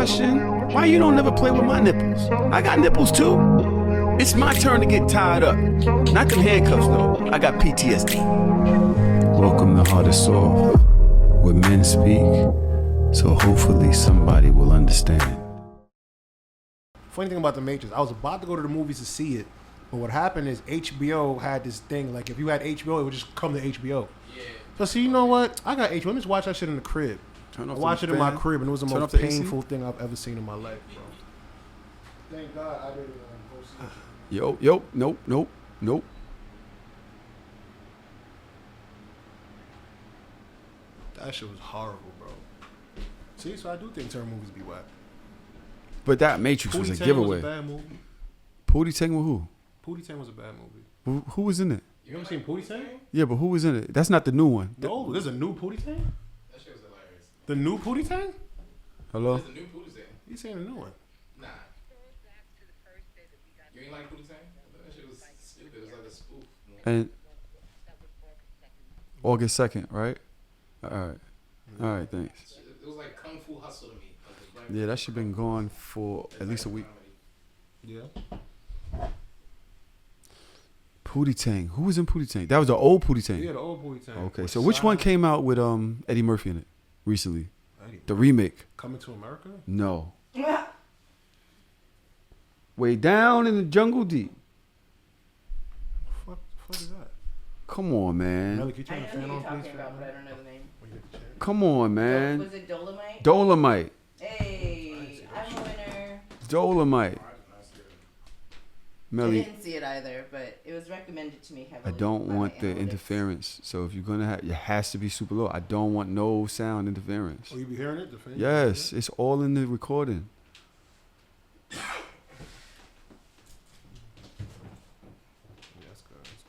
question. Why you don't never play with my nipples? I got nipples too. It's my turn to get tied up. Not them handcuffs though. I got PTSD. Welcome to Heart is Soft, where men speak, so hopefully somebody will understand. Funny thing about The Matrix, I was about to go to the movies to see it, but what happened is HBO had this thing, like if you had HBO, it would just come to HBO. Yeah. So see, you know what? I got HBO. Let me just watch that shit in the crib. I watched it in my crib, and it was the most painful thing I've ever seen in my life, bro. Thank God I didn't go see it. Yo, nope. That shit was horrible, bro. See, so I do think certain movies be whack. But that Matrix was a giveaway. Was a bad movie. Pootie Tang with who? Pootie Tang was a bad movie. Who was in it? You ever seen Pootie Tang? Yeah, but who was in it? That's not the new one. No, there's a new Pootie Tang? That shit was hilarious. The new Pootie Tang? Hello? There's a new Pootie Tang. You saying the new one? Nah. You ain't like Pootie Tang? That shit was stupid. It was like a spoof. And August 2nd, right? All right, thanks. It was like Kung Fu Hustle to me. Like Yeah, that shit been gone for at least a week. Yeah. Pootie Tang. Who was in Pootie Tang? That was the old Pootie Tang. Yeah, the old Pootie Tang. Okay, so which one came out with Eddie Murphy in it recently? The remake. Coming to America? No. Way down in the jungle deep. Fuck is that? Come on, man. Melly, can you turn the fan on, please? About, but I don't know the name. Come on, man. Was it Dolomite? Dolomite. Hey, I'm a winner. Dolomite. I Melly, didn't see it either, but it was recommended to me I heavily. don't by want the analytics. interference. So if you're gonna have, it has to be super low. I don't want no sound interference. Oh, you be hearing it? The fan? Yes, it's all in the recording. Yeah, that's good. That's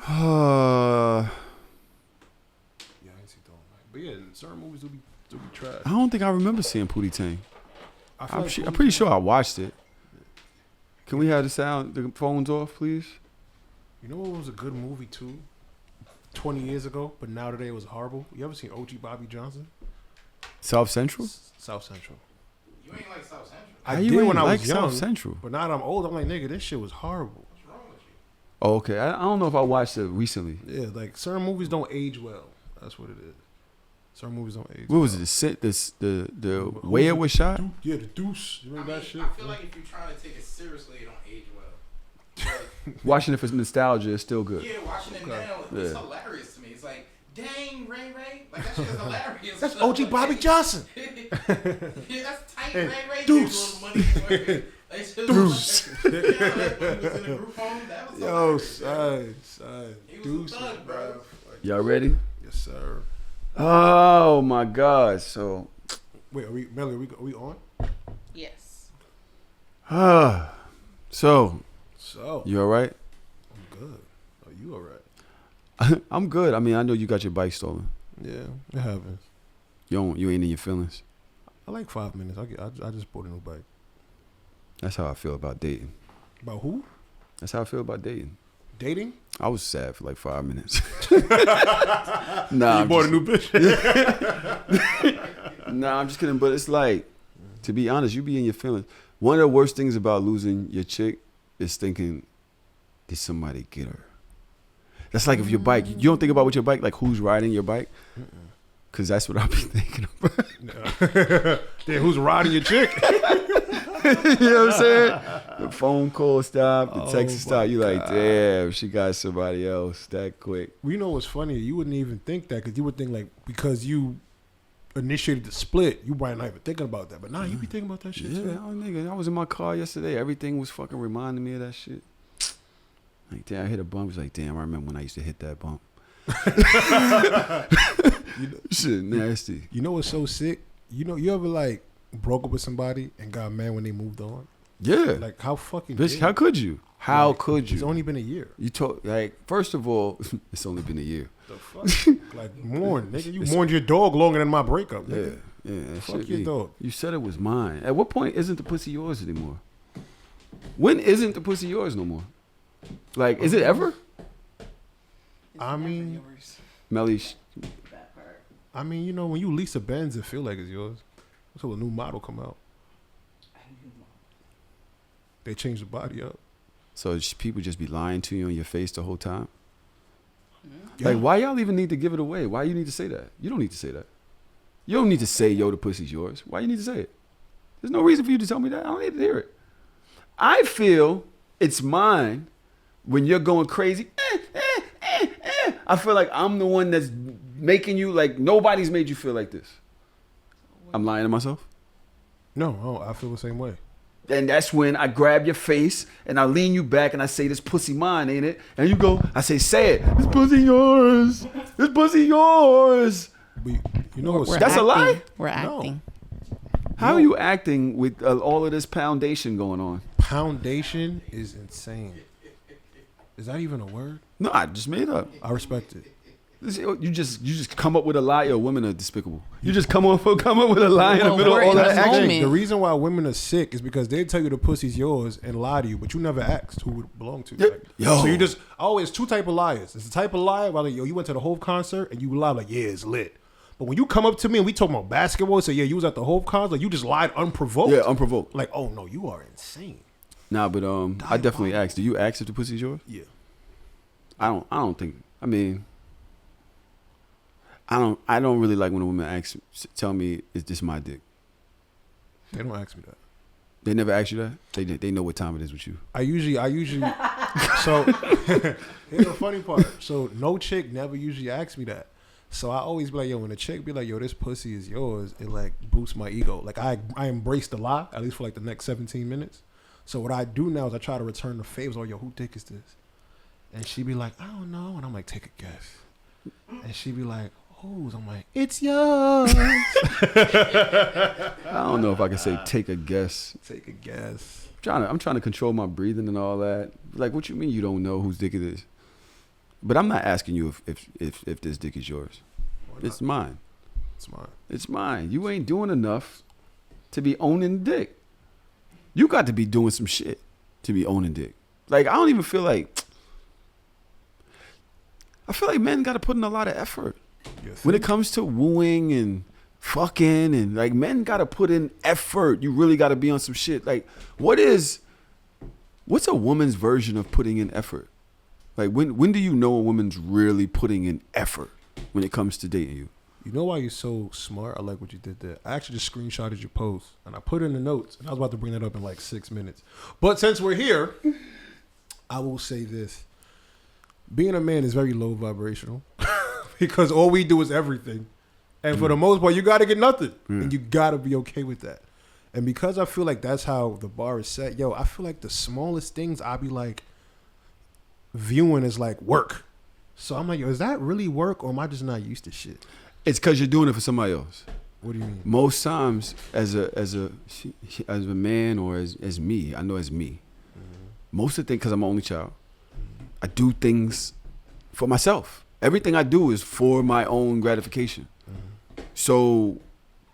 good. Yeah, I ain't seen Dolomite. But yeah, certain movies do be trash. I don't think I remember seeing Pootie Tang. I feel I'm, like I'm Pootie pretty Tang- sure I watched it. Can we have the phones off, please? You know what was a good movie too? 20 years ago, but now today it was horrible. You ever seen OG Bobby Johnson? South Central? South Central. You ain't like South Central. I How did you ain't when I like was young, South Central? but now that I'm old, I'm like, nigga, this shit was horrible. What's wrong with you? Oh, okay. I don't know if I watched it recently. Yeah, like certain movies don't age well. That's what it is. Certain movies don't age. What was it? The way it was shot? Yeah, the Deuce. You remember that shit? I feel like if you're trying to take it seriously, it don't age well. Watching it for nostalgia is still good. Yeah, watching it now, it's hilarious to me. It's like, dang, Ray Ray. Like, that shit is hilarious. That's OG Bobby Johnson. Yeah, that's tight, Ray Ray. Deuce. Deuce. Yeah, like, when he was in the group home, that was Yo, hilarious, son. He was Deuce, a thug, bro. Y'all ready? Yes, sir. Oh my God! So, Wait, Melly, are we on? Yes. so So, you all right? I'm good. Are you all right? I'm good. I mean, I know you got your bike stolen. Yeah, it happens. You ain't in your feelings. I like 5 minutes. I just bought a new bike. That's how I feel about dating. About who? That's how I feel about dating. Dating? I was sad for like 5 minutes. You bought a new bitch. Nah, I'm just kidding. But it's like, to be honest, you be in your feelings. One of the worst things about losing your chick is thinking, did somebody get her? That's like if your bike, you don't think about with your bike, like who's riding your bike? Because that's what I'll be thinking about. Then who's riding your chick? You know what I'm saying? The phone call stopped, the text my stopped. You like, God. damn, she got somebody else that quick. Well, you know what's funny? You wouldn't even think that because you would think like because you initiated the split, you might not even thinking about that. But now you be thinking about that shit Yeah, too. nigga, I was in my car yesterday. Everything was fucking reminding me of that shit. Like, damn, I hit a bump. It's like, damn, I remember when I used to hit that bump. Shit, nasty. You know what's so sick? You know, you ever like broke up with somebody and got mad when they moved on? Yeah. Like how fucking Bitch, dare how you? could you? How Like, could you? It's only been a year. You told, like, first of all, it's only been a year. The fuck? Like mourn, nigga. You mourned your dog longer than my breakup, Yeah, nigga. yeah. That Fuck shit your be- dog. You said it was mine. At what point isn't the pussy yours anymore? When isn't the pussy yours no more? Like, is it ever? I mean, Melly, That part. you know, when you lease a Benz, it feel like it's yours. until a new model come out. They change the body up. So people just be lying to you on your face the whole time? Yeah. Like, why y'all even need to give it away? Why you need to say that? You don't need to say that. You don't need to say, yo, the pussy's yours. Why you need to say it? There's no reason for you to tell me that. I don't need to hear it. I feel it's mine when you're going crazy. I feel like I'm the one that's making you, like, nobody's made you feel like this. I'm lying to myself? No, I feel the same way. And that's when I grab your face and I lean you back and I say, this pussy mine, ain't it? And you go, I say it. This pussy yours. This pussy yours. But you know what's That's a lie? We're acting. How are you acting with all of this poundation going on? Poundation is insane. Is that even a word? No, I just made up. I respect it. You just come up with a lie. Yo, women are despicable. You just come up with a lie in the Well, middle of we're all in that this action. moment. The reason why women are sick is because they tell you the pussy's yours and lie to you, but you never asked who it belonged to. Yep. Like, Yo. So you just always two type of liars. It's the type of liar where like, yo, you went to the Hove concert and you lie like, yeah, it's lit. But when you come up to me and we talking about basketball, say, yeah, you was at the Hove concert, like, you just lied unprovoked. Yeah, unprovoked. Like, oh no, you are insane. Nah, but I definitely asked. Do you ask if the pussy's yours? Yeah. I don't think. I mean, I don't really like when a woman tell me, is this my dick? They don't ask me that. They never ask you that? They know what time it is with you. I usually so here's the funny part. So no chick never usually asks me that. So I always be like, yo, when a chick be like, yo, this pussy is yours, it like boosts my ego. Like I embrace the lie, at least for like the next 17 minutes. So what I do now is I try to return the favors. Oh, yo, who dick is this? And she be like, I don't know. And I'm like, take a guess. And she be like, whose? I'm like, it's yours. I don't know if I can say take a guess. Take a guess. I'm trying to control my breathing and all that. Like, what you mean you don't know whose dick it is? But I'm not asking you if this dick is yours. It's mine. It's mine. It's mine. You ain't doing enough to be owning dick. You got to be doing some shit to be owning dick. Like, I don't even feel like... I feel like men got to put in a lot of effort. When it comes to wooing and fucking and, like, men got to put in effort. You really got to be on some shit. Like, what's a woman's version of putting in effort? Like, when do you know a woman's really putting in effort when it comes to dating you? You know why you're so smart? I like what you did there. I actually just screenshotted your post and I put it in the notes and I was about to bring that up in like 6 minutes. But since we're here, I will say this. Being a man is very low vibrational because all we do is everything. And for the most part, you got to get nothing. And you got to be okay with that. And because I feel like that's how the bar is set, yo, I feel like the smallest things I be like viewing as like work. So I'm like, yo, is that really work or am I just not used to shit? It's because you're doing it for somebody else. What do you mean? Most times, as a man or as me, I know as me, most of the things, because I'm my only child, I do things for myself. Everything I do is for my own gratification. So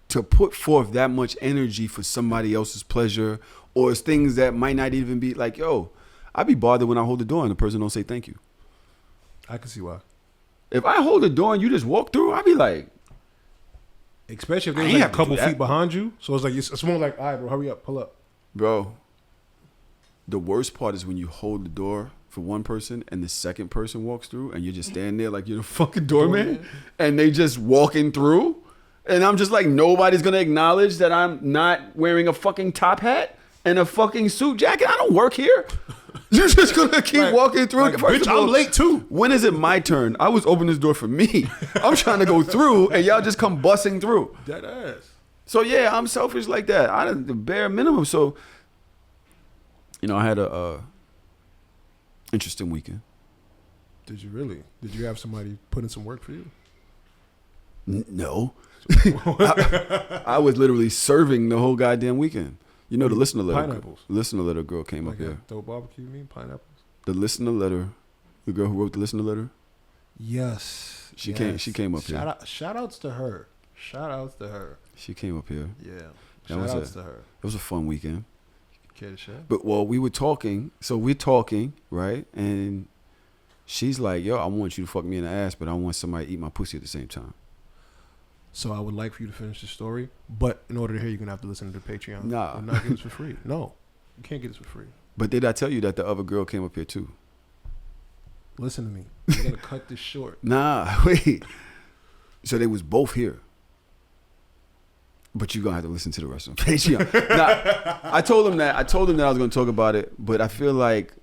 to put forth that much energy for somebody else's pleasure or it's things that might not even be like, yo, I'd be bothered when I hold the door and the person don't say thank you. I can see why. If I hold the door and you just walk through, I'd be like, especially if I there's ain't like a have to couple do that. feet behind you. So it's like, it's more like, all right, bro, hurry up, pull up. bro, the worst part is when you hold the door for one person and the second person walks through and you're just standing there like you're the fucking doorman and they just walking through. And I'm just like, nobody's going to acknowledge that I'm not wearing a fucking top hat and a fucking suit jacket. I don't work here. You're just going to keep walking through. Like, bitch, I'm late too. When is it my turn? I was opening this door for me. I'm trying to go through and y'all just come busting through. Dead ass. So yeah, I'm selfish like that. I did the bare minimum. So, you know, I had a interesting weekend. Did you really? Did you have somebody put in some work for you? No. I was literally serving the whole goddamn weekend. You know, the listener letter. Pineapples. Listener letter girl came Like up here. dope barbecue, you mean pineapples? The listener letter, the girl who wrote the listener letter. Yes. She came up here. Shout outs to her. Shout outs to her. She came up here. Yeah. That Shout was outs to her. It was a fun weekend. Care to share? But well, we were talking. So we're talking, right? And she's like, "Yo, I want you to fuck me in the ass, but I want somebody to eat my pussy at the same time." So I would like for you to finish the story, but in order to hear, you're gonna have to listen to the Patreon. Nah. I'm not getting this for free. No, you can't get this for free. But did I tell you that the other girl came up here too? Listen to me. You're gonna cut this short. Nah, wait. So they was both here. But you're gonna have to listen to the rest of them. Patreon. Nah, I told him that I was gonna talk about it, but I feel like,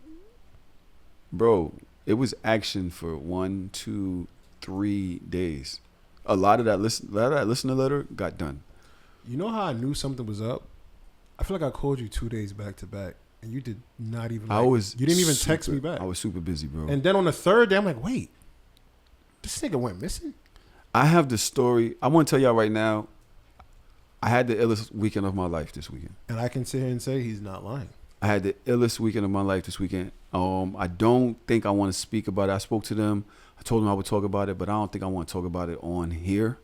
bro, it was action for 1, 2, 3 days. A lot of that listener letter got done. You know how I knew something was up? I feel like I called you 2 days back to back, and you did not even. You didn't even text me back. I was super busy, bro. And then on the third day, I'm like, wait, this nigga went missing. I have the story. I want to tell y'all right now. I had the illest weekend of my life this weekend. And I can sit here and say he's not lying. I had the illest weekend of my life this weekend. I don't think I want to speak about it. I spoke to them. I told them I would talk about it, but I don't think I want to talk about it on here.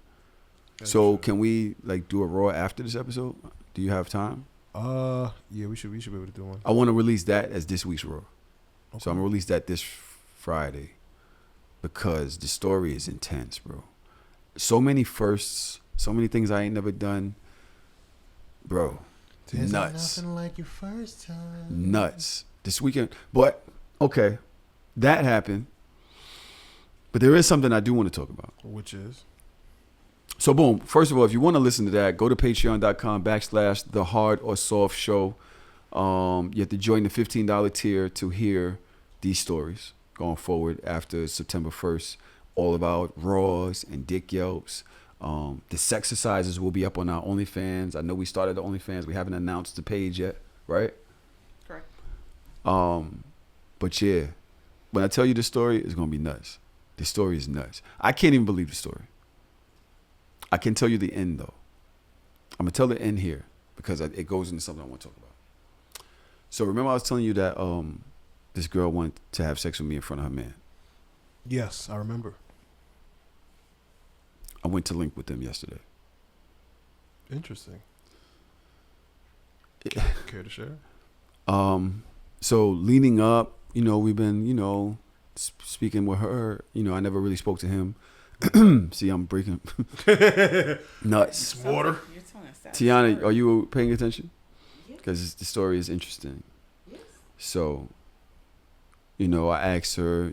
That's so true. Can we like do a raw after this episode? Do you have time? Yeah, we should be able to do one. I want to release that as this week's raw. Okay. So I'm gonna release that this Friday because the story is intense, bro. So many firsts, so many things I ain't never done. Bro, There's nuts. Nothing like your first time. Nuts. This weekend. But, okay, that happened. But there is something I do want to talk about. Which is? So, boom. First of all, if you want to listen to that, go to patreon.com/The Hard or Soft Show. You have to join the $15 tier to hear these stories going forward after September 1st. All about raws and dick yelps. The sex exercises will be up on our OnlyFans. I know we started the OnlyFans. We haven't announced the page yet, right? Correct. But yeah, when I tell you the story, it's gonna be nuts. The story is nuts. I can't even believe the story. I can tell you the end though. I'm gonna tell the end here because it goes into something I want to talk about. So remember I was telling you that this girl wanted to have sex with me in front of her man. Yes, I remember. I went to link with them yesterday. Interesting. Care to share? So leading up, we've been, speaking with her. I never really spoke to him. See, I'm breaking nuts. Water. Tiana, are you paying attention? Yes. Because the story is interesting. Yes. So, I asked her,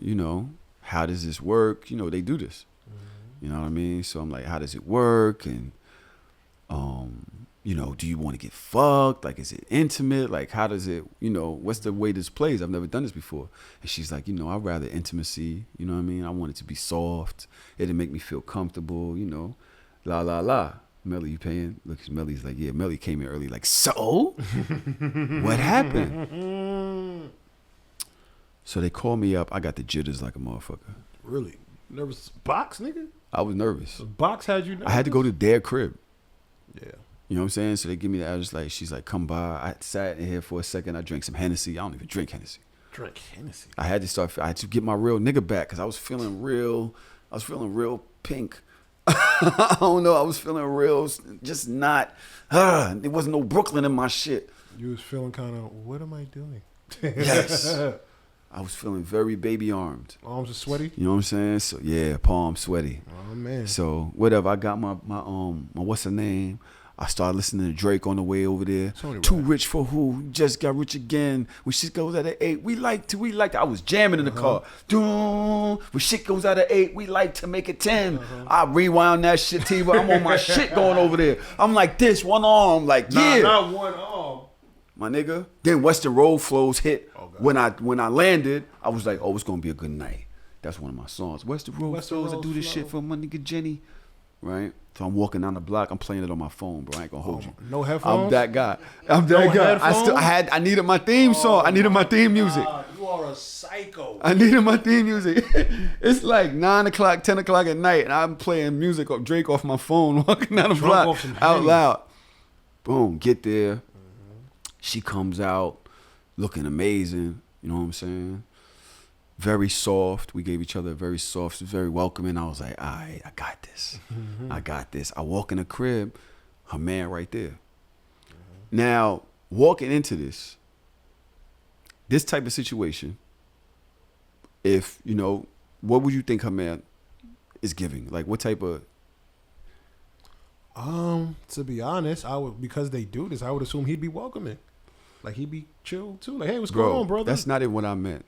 how does this work? They do this. You know what I mean? So I'm like, how does it work? And, do you want to get fucked? Like, is it intimate? Like, how does it, what's the way this plays? I've never done this before. And she's like, I'd rather intimacy. You know what I mean? I want it to be soft. It'll make me feel comfortable, la, la, la. Melly, you paying? Look, Melly's like, yeah, Melly came in early. Like, so? What happened? So they called me up. I got the jitters like a motherfucker. Really? Nervous box, nigga? I was nervous. The box had you nervous? I had to go to their crib. Yeah. You know what I'm saying? So they give me the address. Like, she's like, come by. I sat in here for a second. I drank some Hennessy. I don't even drink Hennessy. Drink Hennessy? I had to get my real nigga back because I was feeling real pink. I don't know. I was feeling real, just not, there wasn't no Brooklyn in my shit. You was feeling kind of, what am I doing? Yes. I was feeling very baby armed. Arms are sweaty? You know what I'm saying? So yeah, palms sweaty. Oh man. So whatever, I got my what's her name? I started listening to Drake on the way over there. Too rich for who? Just got rich again. When shit goes out at 8, we like to. I was jamming in the car. Doom. When shit goes out at 8, we like to make it 10. I rewound that shit, T-Bo. I'm on my shit going over there. I'm like this, one arm, like yeah. Not one arm. My nigga. Then Western Road Flows hit. Oh, when I landed, I was like, oh, it's gonna be a good night. That's one of my songs. Western Road Flows. I do this shit for my nigga Jenny. Right? So I'm walking down the block. I'm playing it on my phone, bro. I ain't gonna hold you. No headphones? I'm that guy. I needed my theme song. I needed my theme music. You are a psycho. I needed my theme music. It's like 9 o'clock, 10 o'clock at night, and I'm playing music of Drake off my phone, walking down the block out loud. Boom, get there. Mm-hmm. She comes out looking amazing. You know what I'm saying? Very soft. We gave each other a very soft, very welcoming. I was like, all right, I got this. Mm-hmm. I got this. I walk in the crib, her man right there. Mm-hmm. Now, walking into this type of situation, if, what would you think her man is giving? Like, what type of... To be honest, because they do this, I would assume he'd be welcoming. Like he'd be chill too. Like, hey, what's going on, brother? That's not even what I meant.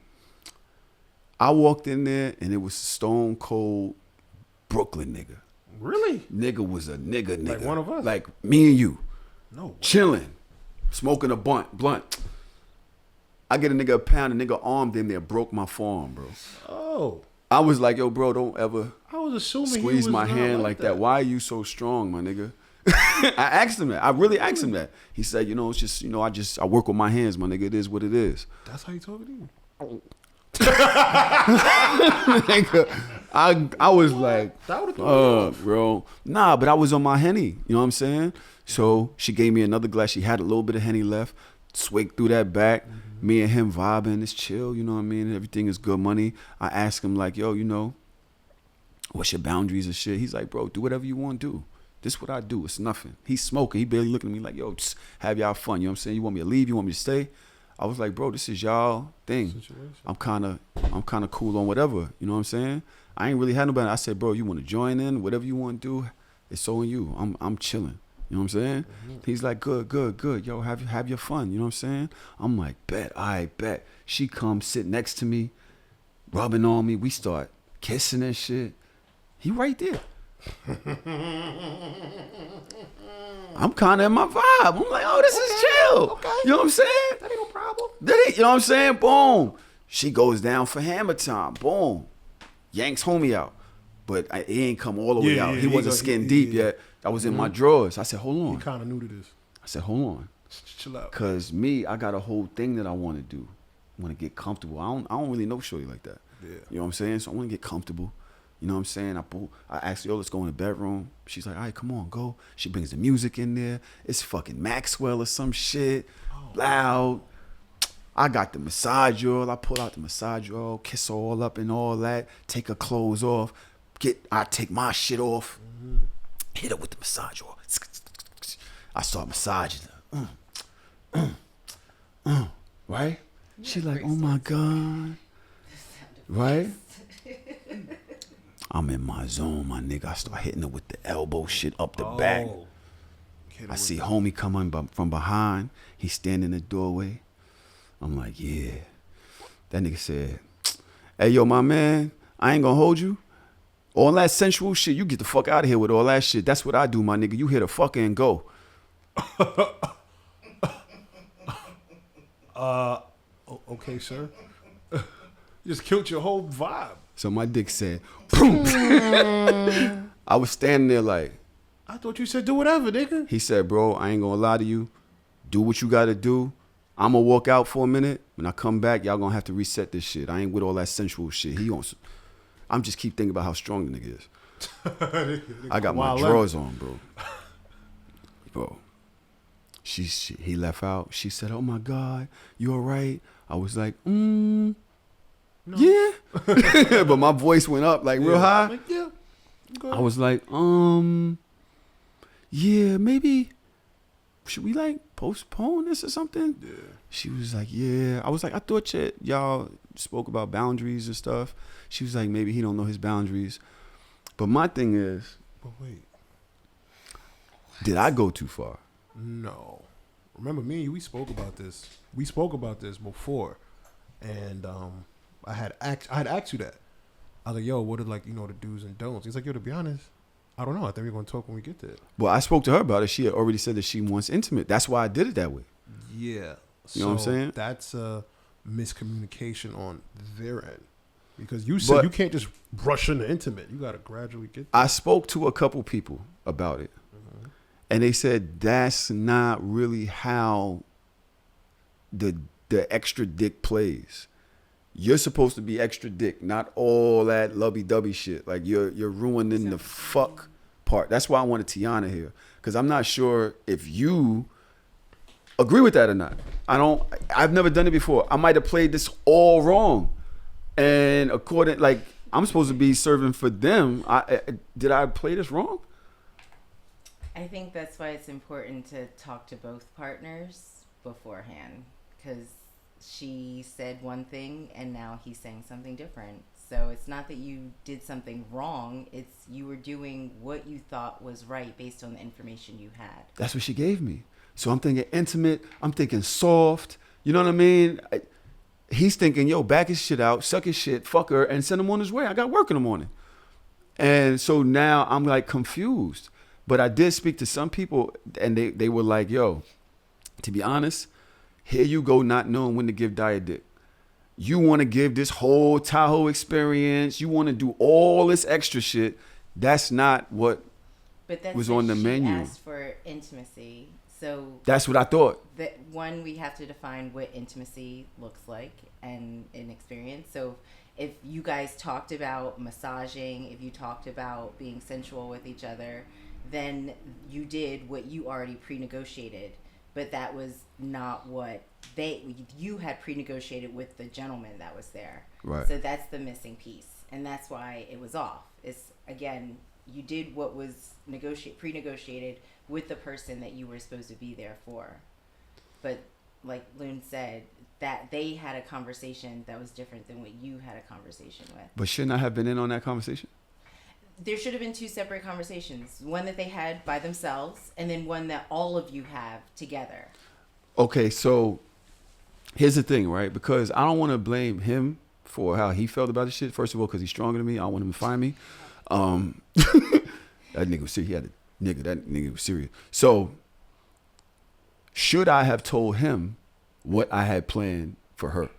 I walked in there and it was stone cold Brooklyn nigga. Really? Nigga was a nigga. Like one of us? Like me and you. No way. Chilling. Smoking a blunt. I get a nigga a pound, a nigga armed in there, broke my forearm, bro. Oh. I was like, yo, bro, don't ever I was assuming squeeze he was my not hand like that. Why are you so strong, my nigga? I asked him that. I really asked him that. He said, it's just, I work with my hands, my nigga. It is what it is. That's how you talking to you? I was like, That bro. Nah, but I was on my Henny. You know what I'm saying? So she gave me another glass. She had a little bit of Henny left. Swig through that back. Mm-hmm. Me and him vibing. It's chill. You know what I mean? Everything is good money. I asked him like, yo, what's your boundaries and shit? He's like, bro, do whatever you want to do. This is what I do. It's nothing. He's smoking. He barely looking at me like, yo, just have y'all fun. You know what I'm saying? You want me to leave? You want me to stay? I was like, bro, this is y'all thing. Situation. I'm kind of cool on whatever. You know what I'm saying? I ain't really had nobody. I said, bro, you want to join in? Whatever you want to do, it's so on you. I'm chilling. You know what I'm saying? Mm-hmm. He's like, good. Yo, have your fun. You know what I'm saying? I'm like, bet. I bet. She comes, sit next to me, rubbing on me. We start kissing and shit. He right there. I'm kind of in my vibe. I'm like, oh, this is chill. Okay. You know what I'm saying? That ain't no problem. You know what I'm saying? Boom. She goes down for hammer time. Boom. Yanks homie out. But he ain't come all the way out. He wasn't skin deep yet. I was in my drawers. I said, hold on. He kind of new to this. I said, hold on. Chill out. Because I got a whole thing that I want to do. I want to get comfortable. I don't really know shorty like that. Yeah. You know what I'm saying? So I want to get comfortable. You know what I'm saying? I asked her, yo, let's go in the bedroom. She's like, all right, come on, go. She brings the music in there. It's fucking Maxwell or some shit. Loud. I got the massage oil. I pull out the massage oil, kiss her all up and all that. Take her clothes off. I take my shit off. Mm-hmm. Hit her with the massage oil. I start massaging her. Right? She like, oh my God. Right? I'm in my zone, my nigga. I start hitting her with the elbow shit up the back. I see homie coming from behind. He's standing in the doorway. I'm like, yeah. That nigga said, hey, yo, my man, I ain't gonna hold you. All that sensual shit, you get the fuck out of here with all that shit. That's what I do, my nigga. You hit a fucker and go. Okay, sir. You just killed your whole vibe. So my dick said, boom. I was standing there like. I thought you said do whatever, nigga. He said, bro, I ain't gonna lie to you. Do what you gotta do. I'm gonna walk out for a minute. When I come back, y'all gonna have to reset this shit. I ain't with all that sensual shit. I'm just keep thinking about how strong the nigga is. I got my drawers on, bro. Bro. He left out. She said, oh my God, you all right? I was like, no. Yeah. But my voice went up like real high. Like, yeah. I was like, yeah, maybe should we like postpone this or something? Yeah. She was like, yeah. I was like, I thought y'all spoke about boundaries and stuff. She was like, maybe he don't know his boundaries. But my thing is, but wait, did I go too far? No. Remember me and you, we spoke about this. We spoke about this before. And I had asked you that. I was like, yo, what are like, the do's and don'ts? He's like, yo, to be honest, I don't know. I think we're going to talk when we get there. Well, I spoke to her about it. She had already said that she wants intimate. That's why I did it that way. Yeah. You know what I'm saying? That's a miscommunication on their end. Because you said you can't just rush into intimate. You got to gradually get there. I spoke to a couple people about it. Mm-hmm. And they said that's not really how the extra dick plays. You're supposed to be extra dick, not all that lovey-dovey shit. Like you're ruining the fuck part. That's why I wanted Tiana here, because I'm not sure if you agree with that or not. I've never done it before. I might have played this all wrong, and I'm supposed to be serving for them. Did I play this wrong? I think that's why it's important to talk to both partners beforehand, because she said one thing and now he's saying something different. So it's not that you did something wrong. It's you were doing what you thought was right based on the information you had. That's what she gave me. So I'm thinking intimate. I'm thinking soft. You know what I mean? He's thinking, yo, back his shit out, suck his shit, fuck her, and send him on his way. I got work in the morning. And so now I'm like confused. But I did speak to some people, and they were like, yo, to be honest, here you go not knowing when to give diet dick. You want to give this whole Tahoe experience. You want to do all this extra shit. That's not what was on the menu. She asked for intimacy. So that's what I thought. That one, we have to define what intimacy looks like and an experience. So if you guys talked about massaging, if you talked about being sensual with each other, then you did what you already pre-negotiated. But that was not what you had pre-negotiated with the gentleman that was there. Right. So that's the missing piece. And that's why it was off. It's, again, you did what was pre-negotiated with the person that you were supposed to be there for. But like Loon said, that they had a conversation that was different than what you had a conversation with. But shouldn't I have been in on that conversation? There should have been two separate conversations. One that they had by themselves, and then one that all of you have together. Okay, so here's the thing, right? Because I don't want to blame him for how he felt about the shit. First of all, because he's stronger than me. I don't want him to find me. That nigga was serious. That nigga was serious. So should I have told him what I had planned for her?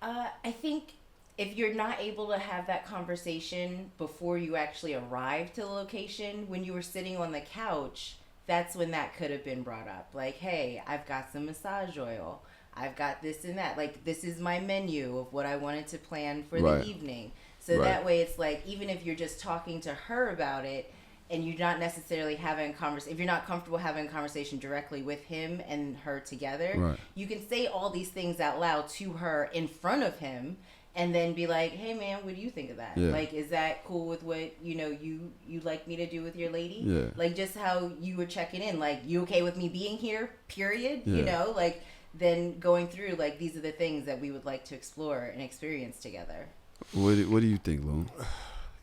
I think if you're not able to have that conversation before you actually arrive to the location, when you were sitting on the couch, that's when that could have been brought up. Like, hey, I've got some massage oil. I've got this and that. Like, this is my menu of what I wanted to plan for the evening. So that way it's like, even if you're just talking to her about it and you're not necessarily having a conversation, if you're not comfortable having a conversation directly with him and her together, you can say all these things out loud to her in front of him. And then be like, hey, man, what do you think of that? Yeah. Like, is that cool with what, you like me to do with your lady? Yeah. Like, just how you were checking in. Like, you okay with me being here, period? Yeah. Like, then going through, like, these are the things that we would like to explore and experience together. What do you think, Loon?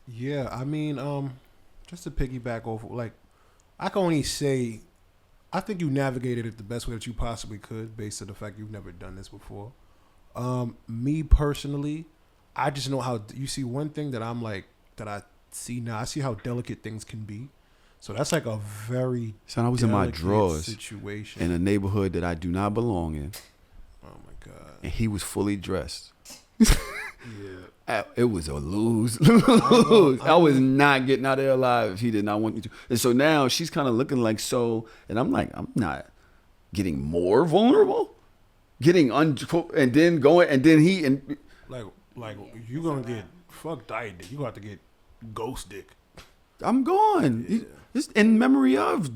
Yeah, I mean, just to piggyback off, like, I can only say, I think you navigated it the best way that you possibly could based on the fact you've never done this before. Me personally, I just know how, you see one thing that I'm like, that I see now, I see how delicate things can be. So that's like a very I was in my drawers situation in a neighborhood that I do not belong in. Oh my God. And he was fully dressed. Yeah. It was a lose. I was not getting out of there alive if he did not want me to. And so now she's kind of looking like so, and I'm like, I'm not getting more vulnerable. Getting and then going, and then he and like you gonna get fuck diet dick. You gonna have to get ghost dick. I'm gone. Yeah. Just in memory of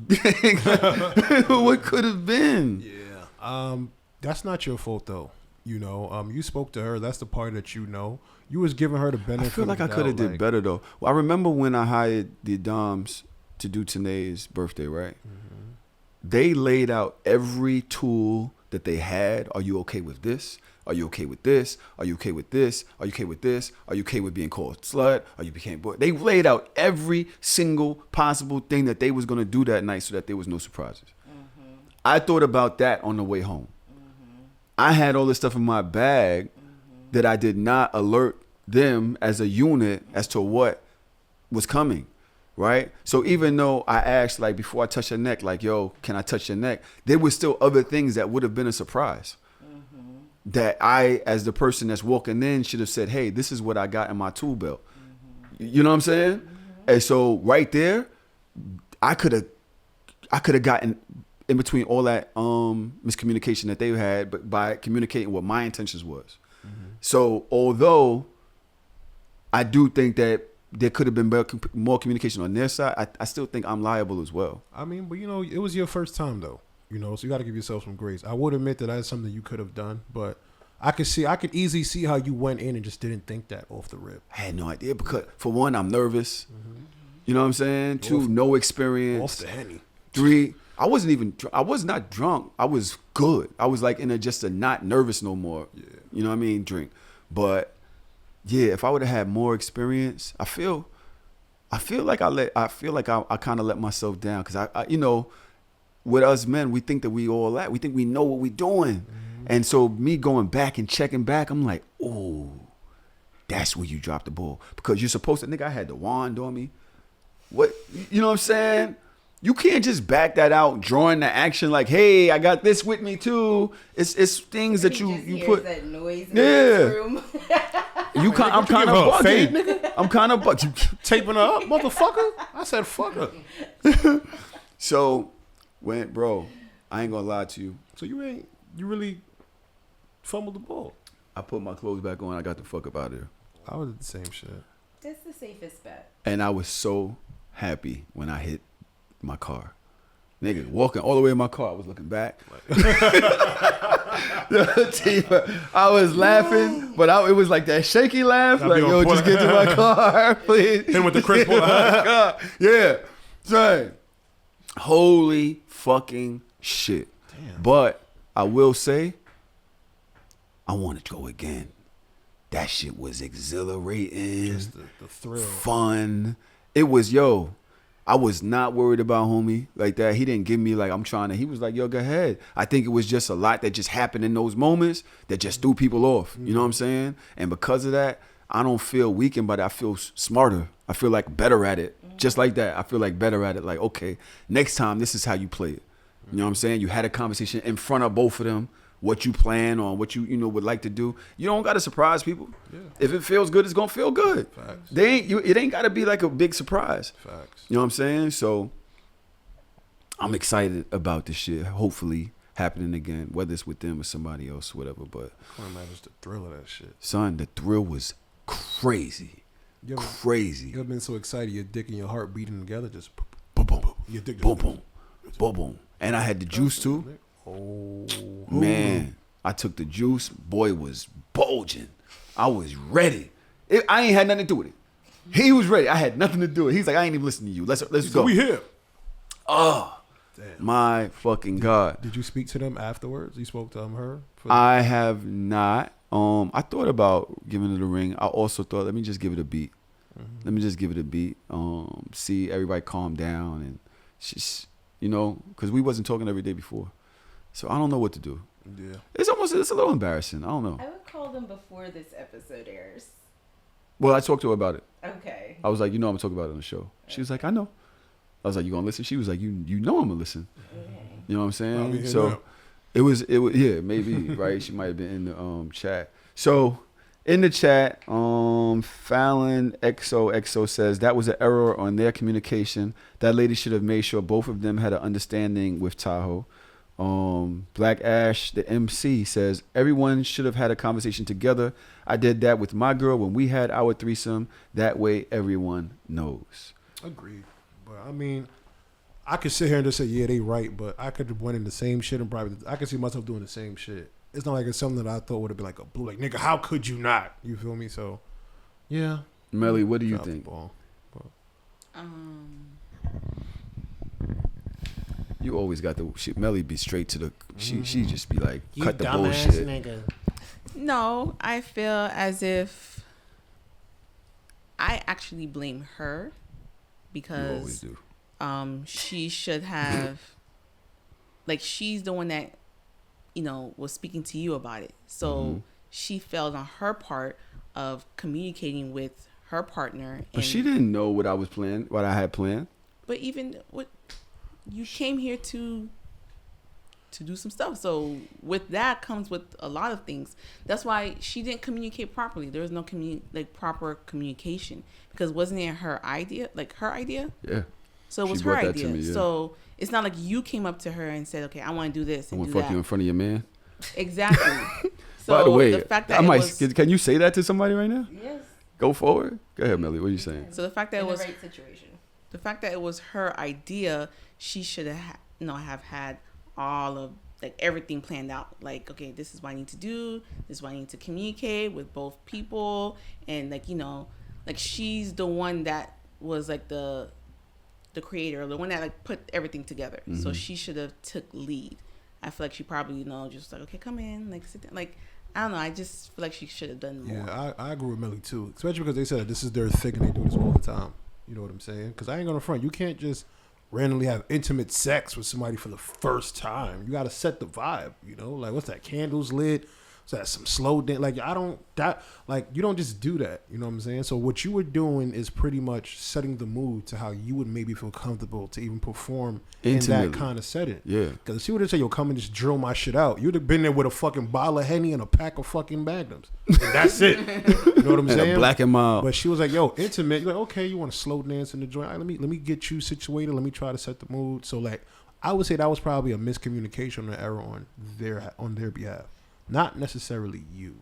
what could have been. Yeah. That's not your fault though. You spoke to her. That's the part that you was giving her the benefit. I feel like I could have did better though. Well, I remember when I hired the Doms to do Tanae's birthday, right? Mm-hmm. They laid out every tool that they had. Are you okay with this? Are you okay with this? Are you okay with this? Are you okay with this? Are you okay with being called slut? Are you became boy? They laid out every single possible thing that they was gonna do that night so that there was no surprises. Mm-hmm. I thought about that on the way home. Mm-hmm. I had all this stuff in my bag that I did not alert them as a unit as to what was coming. Right? So even though I asked, like, before I touch her neck, like, yo, can I touch your neck? There were still other things that would have been a surprise. Mm-hmm. That I, as the person that's walking in, should have said, hey, this is what I got in my tool belt. Mm-hmm. You know what I'm saying? Mm-hmm. And so right there, I could have gotten in between all that miscommunication that they had, but by communicating what my intentions was. Mm-hmm. So although I do think that there could have been more communication on their side, I still think I'm liable as well. I mean, but it was your first time though, so you got to give yourself some grace. I would admit that that's something you could have done, but I could easily see how you went in and just didn't think that off the rip. I had no idea because for one, I'm nervous. Mm-hmm. You know what I'm saying? Two, no experience. Off the Henny. Three, I was not drunk. I was good. I was like in just a not nervous no more. Yeah. You know what I mean? Drink. But if I would have had more experience, I feel like I kind of let myself down because I you know, with us men, we think that we think we know what we're doing, and so me going back and checking back, I'm like, oh, that's where you dropped the ball because you're supposed to. Nigga, I had the wand on me. What you know what I'm saying? You can't just back that out, drawing the action like, hey, I got this with me too. It's things that you put. That noise in the room. I'm kind of bugging. Nigga. I'm kind of bugging. Taping her up, motherfucker. I said, fuck her. So, bro, I ain't gonna lie to you. So you really fumbled the ball. I put my clothes back on. I got the fuck up out of there. I was the same shit. That's the safest bet. And I was so happy when I hit my car. Nigga, walking all the way in my car, I was looking back. I was laughing, but it was like that shaky laugh. Like, yo, just get to my car, please. Hit with the crisp on the yeah. Son. Holy fucking shit. Damn. But I will say, I want to go again. That shit was exhilarating. Just the thrill. Fun. It was, I was not worried about homie like that. He didn't give me like, he was like, yo, go ahead. I think it was just a lot that just happened in those moments that just threw people off. You know what I'm saying? And because of that, I don't feel weakened, but I feel smarter. I feel like better at it. Just like that. I feel like better at it. Like, okay, next time, this is how you play it. You know what I'm saying? You had a conversation in front of both of them, what you plan on, what you would like to do. You don't got to surprise people. Yeah. If it feels good, it's going to feel good. Facts. It ain't got to be like a big surprise. Facts. You know what I'm saying? So I'm excited about this shit hopefully happening again, whether it's with them or somebody else, whatever. But I can't imagine the thrill of that shit. Son, the thrill was crazy. Crazy. You ever been so excited your dick and your heart beating together? Just boom, boom, boom. Your dick boom, boom, boom, boom. And I had the juice too. Oh man, I took the juice. Boy was bulging. I was ready. I ain't had nothing to do with it. He was ready. I had nothing to do with it. He's like, I ain't even listening to you. Let's go. We here. Oh, damn. My fucking God. Did you speak to them afterwards? You spoke to her? I have not. I thought about giving it a ring. I also thought, let me just give it a beat. Let me just give it a beat. See everybody calm down and just, because we wasn't talking every day before. So I don't know what to do. Yeah. It's a little embarrassing. I don't know. I would call them before this episode airs. Well, I talked to her about it. Okay. I was like, I'm going to talk about it on the show. She was like, I know. I was like, you going to listen? She was like, you know I'm going to listen. Okay. You know what I'm saying? So it was, yeah, maybe, right? She might have been in the chat. So in the chat, Fallon XOXO says, that was an error on their communication. That lady should have made sure both of them had an understanding with Tahoe. Black Ash, the MC, says, everyone should have had a conversation together. I did that with my girl when we had our threesome. That way everyone knows. Agreed. But I mean, I could sit here and just say, yeah, they right, but I could have went in the same shit and probably, I could see myself doing the same shit. It's not like it's something that I thought would have been like a blue, like, nigga, how could you not? You feel me? So, yeah. Melly, what do you think? You always got the shit. Melly be straight to the. She just be like, you cut the dumbass bullshit. Nigga. No, I feel as if I actually blame her because You always do. She should have, like, she's the one that, was speaking to you about it. So she failed on her part of communicating with her partner. But she didn't know what I was planning, what I had planned. But even what you came here to do some stuff. So with that comes with a lot of things. That's why she didn't communicate properly. There was no proper communication because wasn't it her idea? Like her idea? Yeah. So it was her idea. Me, yeah. So it's not like you came up to her and said, "Okay, I want to do this and do that." I want to fuck you in front of your man. Exactly. So by the way, the fact that can you say that to somebody right now? Yes. Go forward. Go ahead, Melly. What are you saying? So the fact that it was the right situation. The fact that it was her idea, she should have have had all of everything planned out. Like, okay, this is what I need to do. This is what I need to communicate with both people, and she's the one that was the creator, the one that put everything together. So she should have took lead. I feel like she probably just okay, come in, sit down. I don't know. I just feel like she should have done more. Yeah, I agree with Millie too, especially because they said this is their thing and they do this all the time. You know what I'm saying? Because I ain't gonna front. You can't just randomly have intimate sex with somebody for the first time. You got to set the vibe. You know, like what's that? Candles lit. So that's some slow dance. Like you don't just do that. You know what I'm saying? So what you were doing is pretty much setting the mood to how you would maybe feel comfortable to even perform intimately in that kind of setting. Yeah. Because if she would have said, "Yo, come and just drill my shit out," you'd have been there with a fucking bottle of Henny and a pack of fucking Magnums. And that's it. You know what I'm saying? Black and mild. But she was like, "Yo, intimate." You're like, okay, you want to slow dance in the joint? All right, let me get you situated. Let me try to set the mood. So like, I would say that was probably a miscommunication or error on their behalf. Not necessarily you.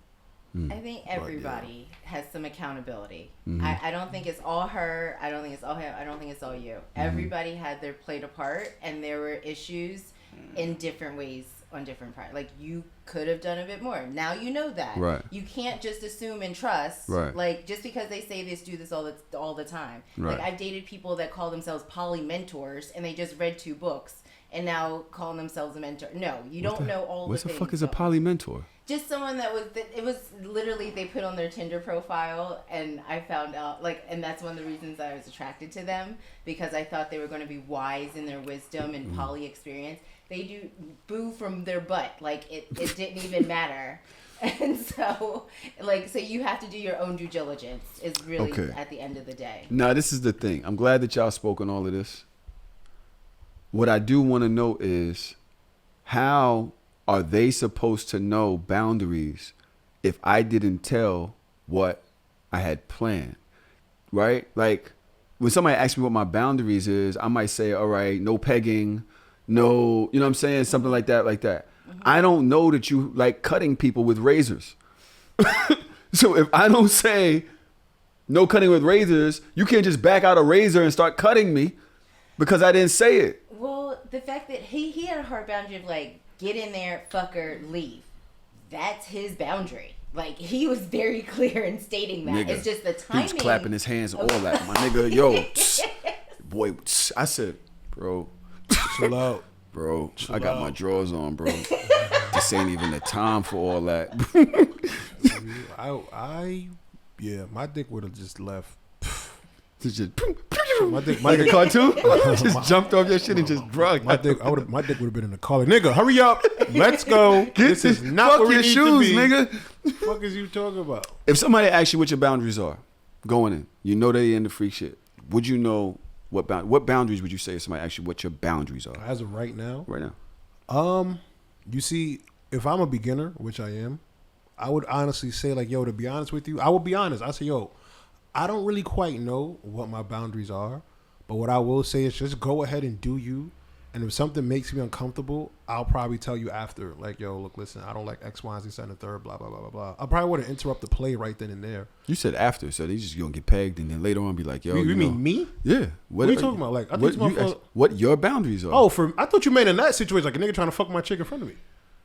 I think everybody has some accountability. I don't think it's all her. I don't think it's all him. I don't think it's all you. Everybody had their played a part, and there were issues in different ways on different parts. Like, you could have done a bit more. Now you know that. Right. You can't just assume and trust. Right. Like, just because they say this, do this all the time. Right. Like, I've dated people that call themselves poly mentors, and they just read 2 books. And now calling themselves a mentor. No, you don't know all the things. What the fuck is a poly mentor? Just someone it was literally, they put on their Tinder profile, and I found out, like, and that's one of the reasons I was attracted to them, because I thought they were going to be wise in their wisdom and poly experience. They do boo from their butt. Like, it didn't even matter. And so, like, so you have to do your own due diligence is really at the end of the day. Now, this is the thing. I'm glad that y'all spoke on all of this. What I do want to know is, how are they supposed to know boundaries if I didn't tell what I had planned? Right? Like, when somebody asks me what my boundaries is, I might say, all right, no pegging, no, you know what I'm saying? Something like that, I don't know that you like cutting people with razors. So if I don't say no cutting with razors, you can't just back out a razor and start cutting me because I didn't say it. Well, the fact that he had a hard boundary of like, get in there, fuck her, leave. That's his boundary. Like, he was very clear in stating that. Nigga, it's just the timing. He was clapping his hands and all that. My nigga, yo, boy, I said, bro, chill out. Bro, chill I got out. My drawers on, bro. This ain't even the time for all that. My dick would have just left. Just my dick cartoon just jumped off your shit and just drugged. My dick would have been in the car. Like, nigga, hurry up, let's go. This is not where we need to be. Nigga. What the fuck is you talking about? If somebody asks you what your boundaries are going in, you know they in the freak shit. Would you know what boundaries would you say if somebody asks you what your boundaries are? As of right now? Right now. You see, if I'm a beginner, which I am, I would honestly say, like, yo, to be honest with you, I will be honest. I say, yo, I don't really quite know what my boundaries are, but what I will say is just go ahead and do you. And if something makes me uncomfortable, I'll probably tell you after, like, yo, look, listen, I don't like X, Y, Z, and the third, blah, blah, blah, blah, blah. I probably wouldn't interrupt the play right then and there. You said after, so they just gonna get pegged and then later on be like, yo, you mean me? Yeah. What are you talking about? Like, I think what your boundaries are? Oh, I thought you meant in that situation, like a nigga trying to fuck my chick in front of me.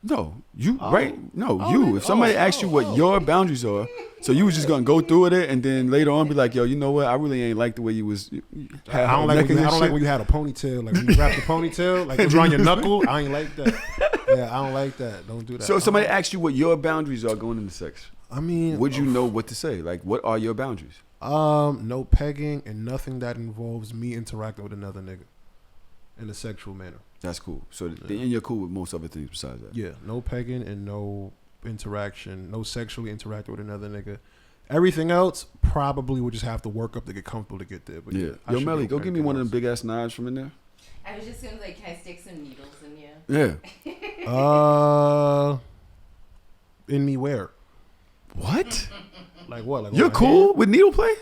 No, you right? No, you. If somebody asks you what your boundaries are, so you was just gonna go through it, and then later on be like, "Yo, you know what? I really ain't like the way you was." I don't like when you had a ponytail, like when you wrapped the ponytail, like it was around your knuckle. I ain't like that. Yeah, I don't like that. Don't do that. So if somebody asks you what your boundaries are going into sex, I mean, would you know what to say? Like, what are your boundaries? No pegging and nothing that involves me interacting with another nigga in a sexual manner. That's cool. So then you're cool with most other things besides that. Yeah, no pegging and no interaction, no sexually interacting with another nigga. Everything else probably would just have to work up to get comfortable to get there. But yeah. Yo, Melly, go give me one of them big ass knives from in there. I was just gonna like, can I stick some needles in you? Yeah. In me where? What? Like what? Like you're cool with needle play?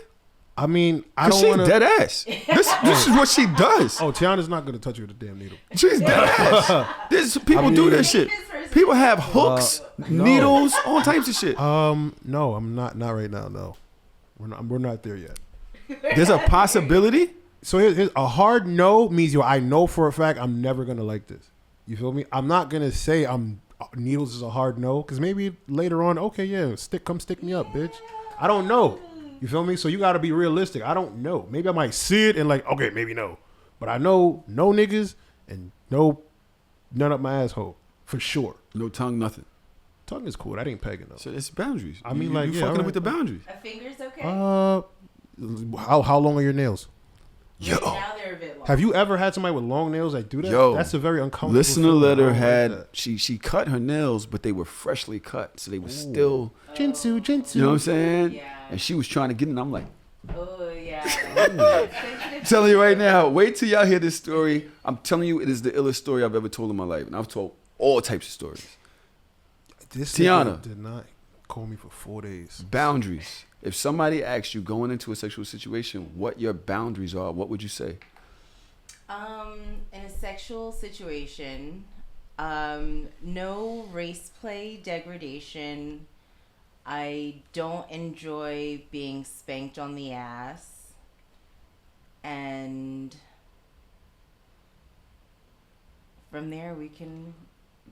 I mean, I don't want to. She's dead ass. This is what she does. Oh, Tiana's not gonna touch you with a damn needle. She's dead ass. People do this shit. People have hooks, needles, all types of shit. No, I'm not right now. No, we're not there yet. There's a possibility. So here's a hard no means, yo, I know for a fact I'm never gonna like this. You feel me? I'm not gonna say needles is a hard no, because maybe later on, okay, yeah, come stick me up, bitch. I don't know. You feel me? So you got to be realistic. I don't know. Maybe I might see it and like, okay, maybe no. But I know no niggas and none up my asshole. For sure. No tongue, nothing. Tongue is cool. That ain't pegging though. So it's boundaries. I mean, you, like, you yeah, fucking all with the right. boundaries. A finger's okay. How long are your nails? Yo. Right now they're a bit long. Have you ever had somebody with long nails that do that? Yo, That's a very uncomfortable. Listener feeling. I letter don't had like that. she cut her nails, but they were freshly cut, so they were still. Jinsu. You know what I'm saying? Yeah. And she was trying to get in. I'm like, Oh yeah. I'm telling you right now. Wait till y'all hear this story. I'm telling you, it is the illest story I've ever told in my life, and I've told all types of stories. This Tiana. nigga did not call me for 4 days. Boundaries. If somebody asks you going into a sexual situation what your boundaries are, what would you say? In a sexual situation, no race play degradation. I don't enjoy being spanked on the ass. And from there we can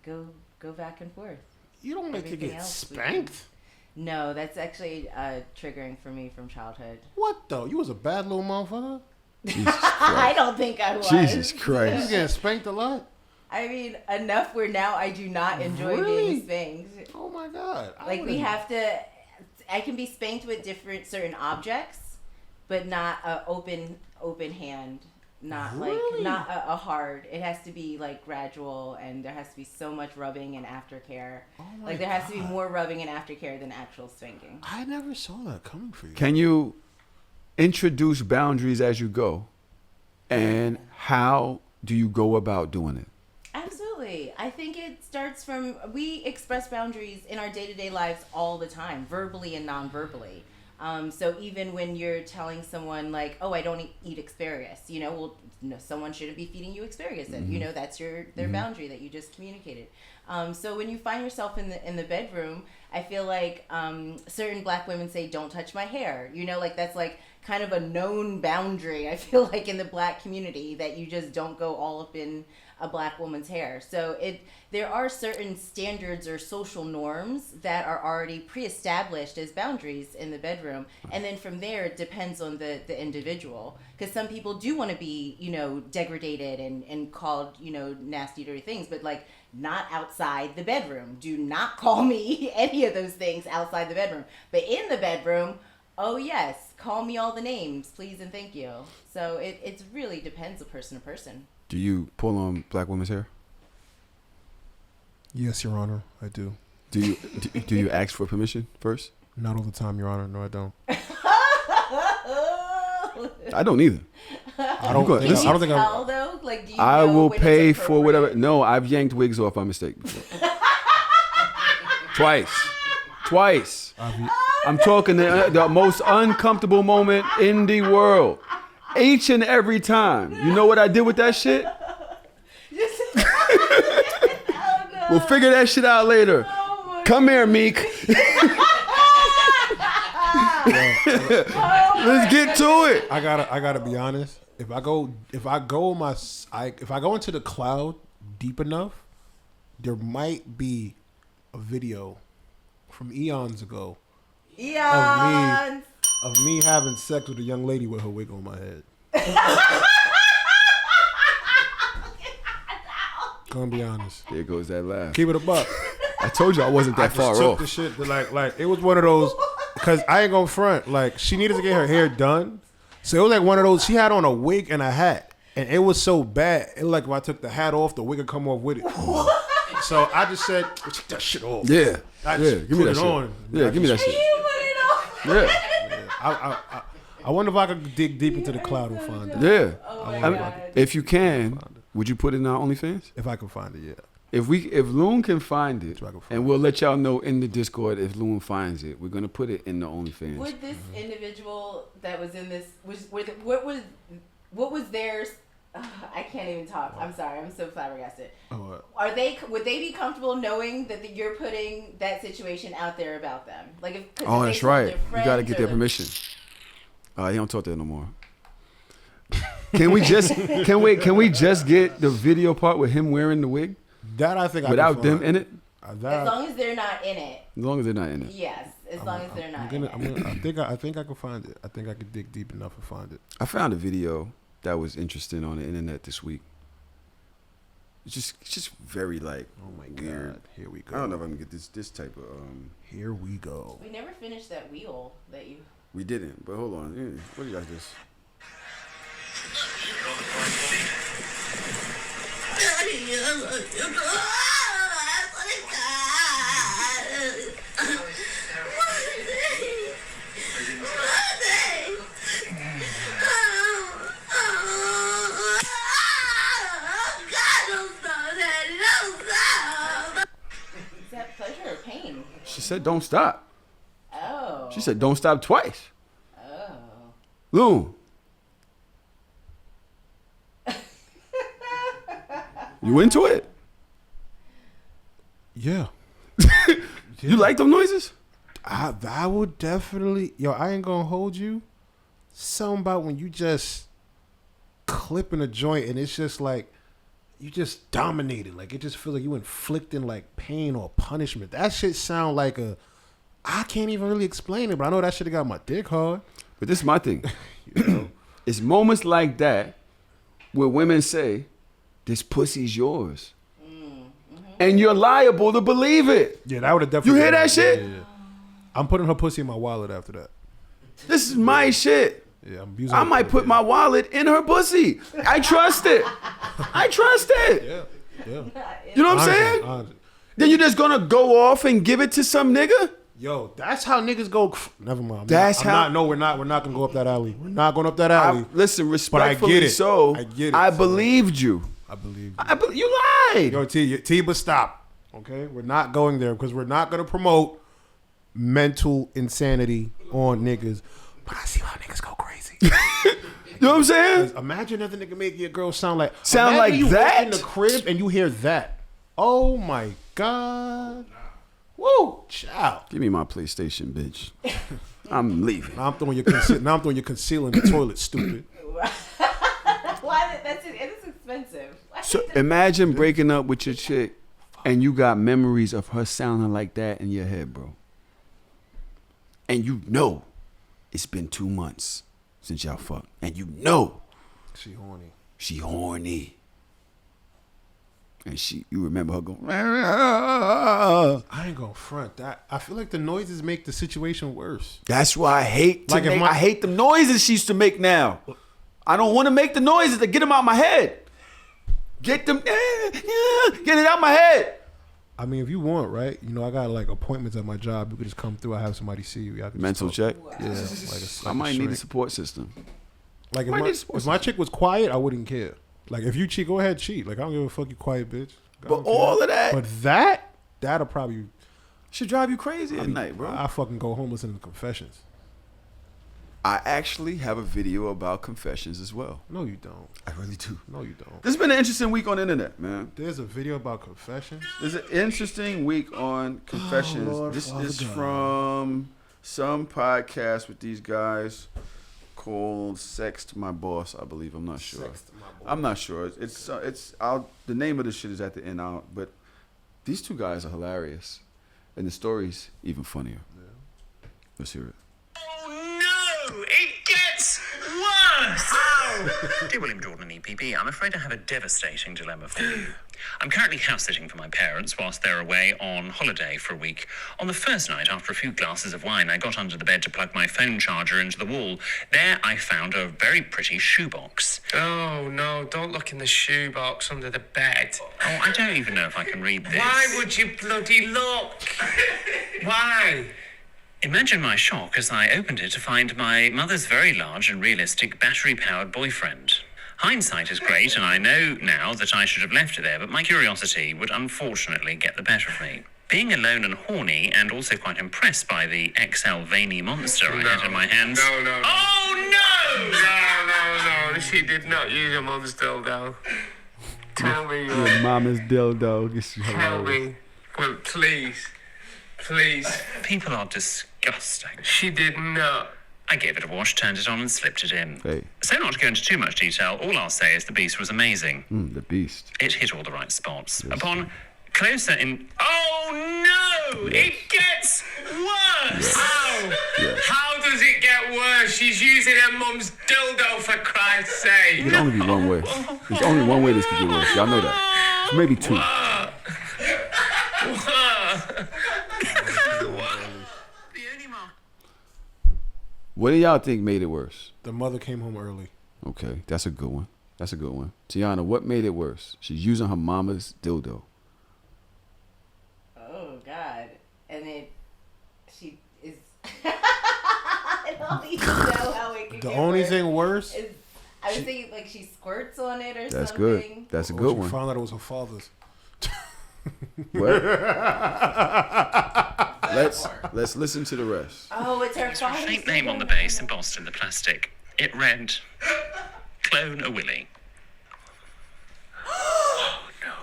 go back and forth. You don't like to Everything get else we spanked? No, that's actually triggering for me from childhood. What though? You was a bad little motherfucker. Jesus I Christ. don't think I was. Jesus You Christ. getting spanked a lot? I mean, enough where now I do not enjoy Really? being spanked. Oh my god! Like we have to, I can be spanked with different certain objects, but not a open hand. Not Really? like not a hard. It has to be like gradual, and there has to be so much rubbing and aftercare. Oh my Like there has to be God. more rubbing and aftercare than actual spanking. I never saw that coming for you. Can you introduce boundaries as you go? And how do you go about doing it? Absolutely. I think it starts from, we express boundaries in our day-to-day lives all the time, verbally and non-verbally. So even when you're telling someone like, oh, I don't eat asparagus, you know, well, no, someone shouldn't be feeding you asparagus. And you know, that's their boundary that you just communicated. So when you find yourself in the bedroom, I feel like certain black women say, don't touch my hair. You know, like that's like kind of a known boundary, I feel like, in the black community, that you just don't go all up in a black woman's hair. So there are certain standards or social norms that are already pre-established as boundaries in the bedroom, and then from there it depends on the individual, because some people do want to be, you know, degraded and called, you know, nasty, dirty things, but like not outside the bedroom. Do not call me any of those things outside the bedroom, but in the bedroom, oh yes, call me all the names, please and thank you. So it really depends on person to person. Do you pull on black women's hair? Yes, Your Honor, I do. Do you ask for permission first? Not all the time, Your Honor. No, I don't. I don't either. I don't. go- Think, listen. I don't think I'm. Tell, though? Like, do you I know will when it's pay for whatever. appropriate? No, I've yanked wigs off by mistake before. Twice. I'm talking the most uncomfortable moment in the world. Each and every time. You know what I did with that shit? Oh, no. We'll figure that shit out later. Oh, my Come here, Meek. Let's get to it. I gotta be honest. If I go into the cloud deep enough, there might be a video from eons ago Eons. of me having sex with a young lady with her wig on my head. Gonna be honest. There goes that laugh. Keep it a buck. I told you I wasn't that I far just took off. the shit to like it was one of those, because I ain't gonna front. Like, she needed to get her hair done, so it was like one of those. She had on a wig and a hat, and it was so bad. It was like if I took the hat off, the wig would come off with it. So I just said, take that shit off. Yeah. I Yeah. just Give me put that it shit. on. Yeah, give me that shit. You put it on. Yeah. I wonder if I could dig deep into the cloud and find it. Yeah. Oh my I mean, God. if you can, would you put it in our OnlyFans? If I can find it, yeah. If Loon can find it, If I can find and we'll let y'all know in the Discord if Loon finds it, we're gonna put it in the OnlyFans. Would this individual that was in this what was theirs? I can't even talk. I'm sorry. I'm so flabbergasted. Oh, Would they be comfortable knowing that you're putting that situation out there about them? Like, if, 'cause Oh, if they that's told right. their You gotta friends get or their the- permission. He don't talk to her no more. Can we just get the video part with him wearing the wig that I think without I can them find. in it? As That long as they're not in it. As long as they're not in it. Yes, as long as they're not I'm in gonna, it. I think I can find it. I think I could dig deep enough to find it. I found a video that was interesting on the internet this week. It's just very like. Oh my weird. God! Here we go. I don't know if I can get this type of. Here we go. We never finished that wheel that you. We didn't, but hold on. Yeah, what do you guys this? Is that pleasure or pain? She said, "Don't stop." Oh. She said, "Don't stop" twice. Oh. Loon. You into it? Yeah. You like them noises? I would definitely. Yo, I ain't gonna hold you. Something about when you just clipping a joint and it's just like you just dominated. Like it just feels like you inflicting like pain or punishment. That shit sound like a. I can't even really explain it, but I know that shit got my dick hard. But this is my thing. You know? It's moments like that where women say, "This pussy's yours," and you're liable to believe it. Yeah, that would have definitely. You hear that shit? Yeah. I'm putting her pussy in my wallet after that. This is my shit. Yeah, I'm using. I might put my wallet in her pussy. I trust it. I trust it. Yeah. You know what I'm saying? Honestly. Then you're just gonna go off and give it to some nigga? Yo, that's how niggas go. Never mind. We're not gonna go up that alley. We're not going up that alley. Listen, respectfully, I get it. so I get it. I believed you. I believe you. You lied. Yo, T, but stop. Okay, we're not going there because we're not gonna promote mental insanity on niggas. But I see how niggas go crazy. You know what I'm saying? Imagine that the nigga make your girl sound like you that walk in the crib and you hear that. Oh my God. Woo, child. Give me my PlayStation, bitch. I'm leaving. Now I'm throwing your concealer in the toilet, stupid. Why? It's expensive. So imagine breaking up with your chick and you got memories of her sounding like that in your head, bro. And you know it's been 2 months since y'all fucked. And you know She horny. she horny. And you remember her going, I ain't gonna front that. I feel like the noises make the situation worse. that's why I hate I hate the noises she used to make now. I don't want to make the noises to get them out my head. Get them, get it out my head. I mean, if you want, right? You know, I got like appointments at my job. You could just come through. I have somebody see you. Y'all can Mental just talk. check. Yeah, like I might need a shrink. support system. Like might need a if support my chick was quiet, I wouldn't care. Like if you cheat, go ahead cheat. Like I don't give a fuck, you quiet bitch. I But don't care. all of that But that'll probably should drive you crazy at night, bro. I fucking go home listening to confessions. I actually have a video about confessions as well. No, you don't. I really do. No, you don't. This has been an interesting week on the internet, man. There's a video about confessions. There's an interesting week on confessions. Lord, This Father is God. from some podcast with these guys called "Sex to My Boss." I believe. I'm not sure. Sex to My Boss. I'm not sure. The name of the shit is at the end out, but these two guys are hilarious, and the story's even funnier. Yeah. Let's hear it. Oh no! It gets worse! Ow! Dear William Jordan and EPP, I'm afraid I have a devastating dilemma for you. I'm currently house sitting for my parents whilst they're away on holiday for a week. On the first night, after a few glasses of wine, I got under the bed to plug my phone charger into the wall. There I found a very pretty shoebox. Oh no, don't look in the shoebox under the bed. Oh, I don't even know if I can read this. Why would you bloody look? Why? Imagine my shock as I opened it to find my mother's very large and realistic battery-powered boyfriend. Hindsight is great, and I know now that I should have left it there, but my curiosity would unfortunately get the better of me. Being alone and horny, and also quite impressed by the XL veiny monster I had in my hands. No. Oh no! No. She did not use a mum's dildo. Tell me. Mama's dildo. Tell me. Well, please. People are disgusting. She did not. I gave it a wash, turned it on, and slipped it in. Hey. So not to go into too much detail, all I'll say is the beast was amazing. The beast. It hit all the right spots. Upon closer in... Oh no! It gets worse! Ow! Yes. How does it get worse? She's using her mum's dildo, for Christ's It sake. can only be one way. There's only one way this could get worse. Y'all know that. maybe 2. What do y'all think made it worse? The mother came home early. Okay, that's a good one. That's a good one. Tiana, what made it worse? She's using her mama's dildo. Oh God! And then she is. I don't even know how it could. The only thing worse. I was thinking like she squirts on it or That's something. good. That's a good one. She found out it was her father's. What? Let's listen to the rest. Oh, it's her It's a father's. faint name on the base embossed in the plastic. It read, "Clone a Willy."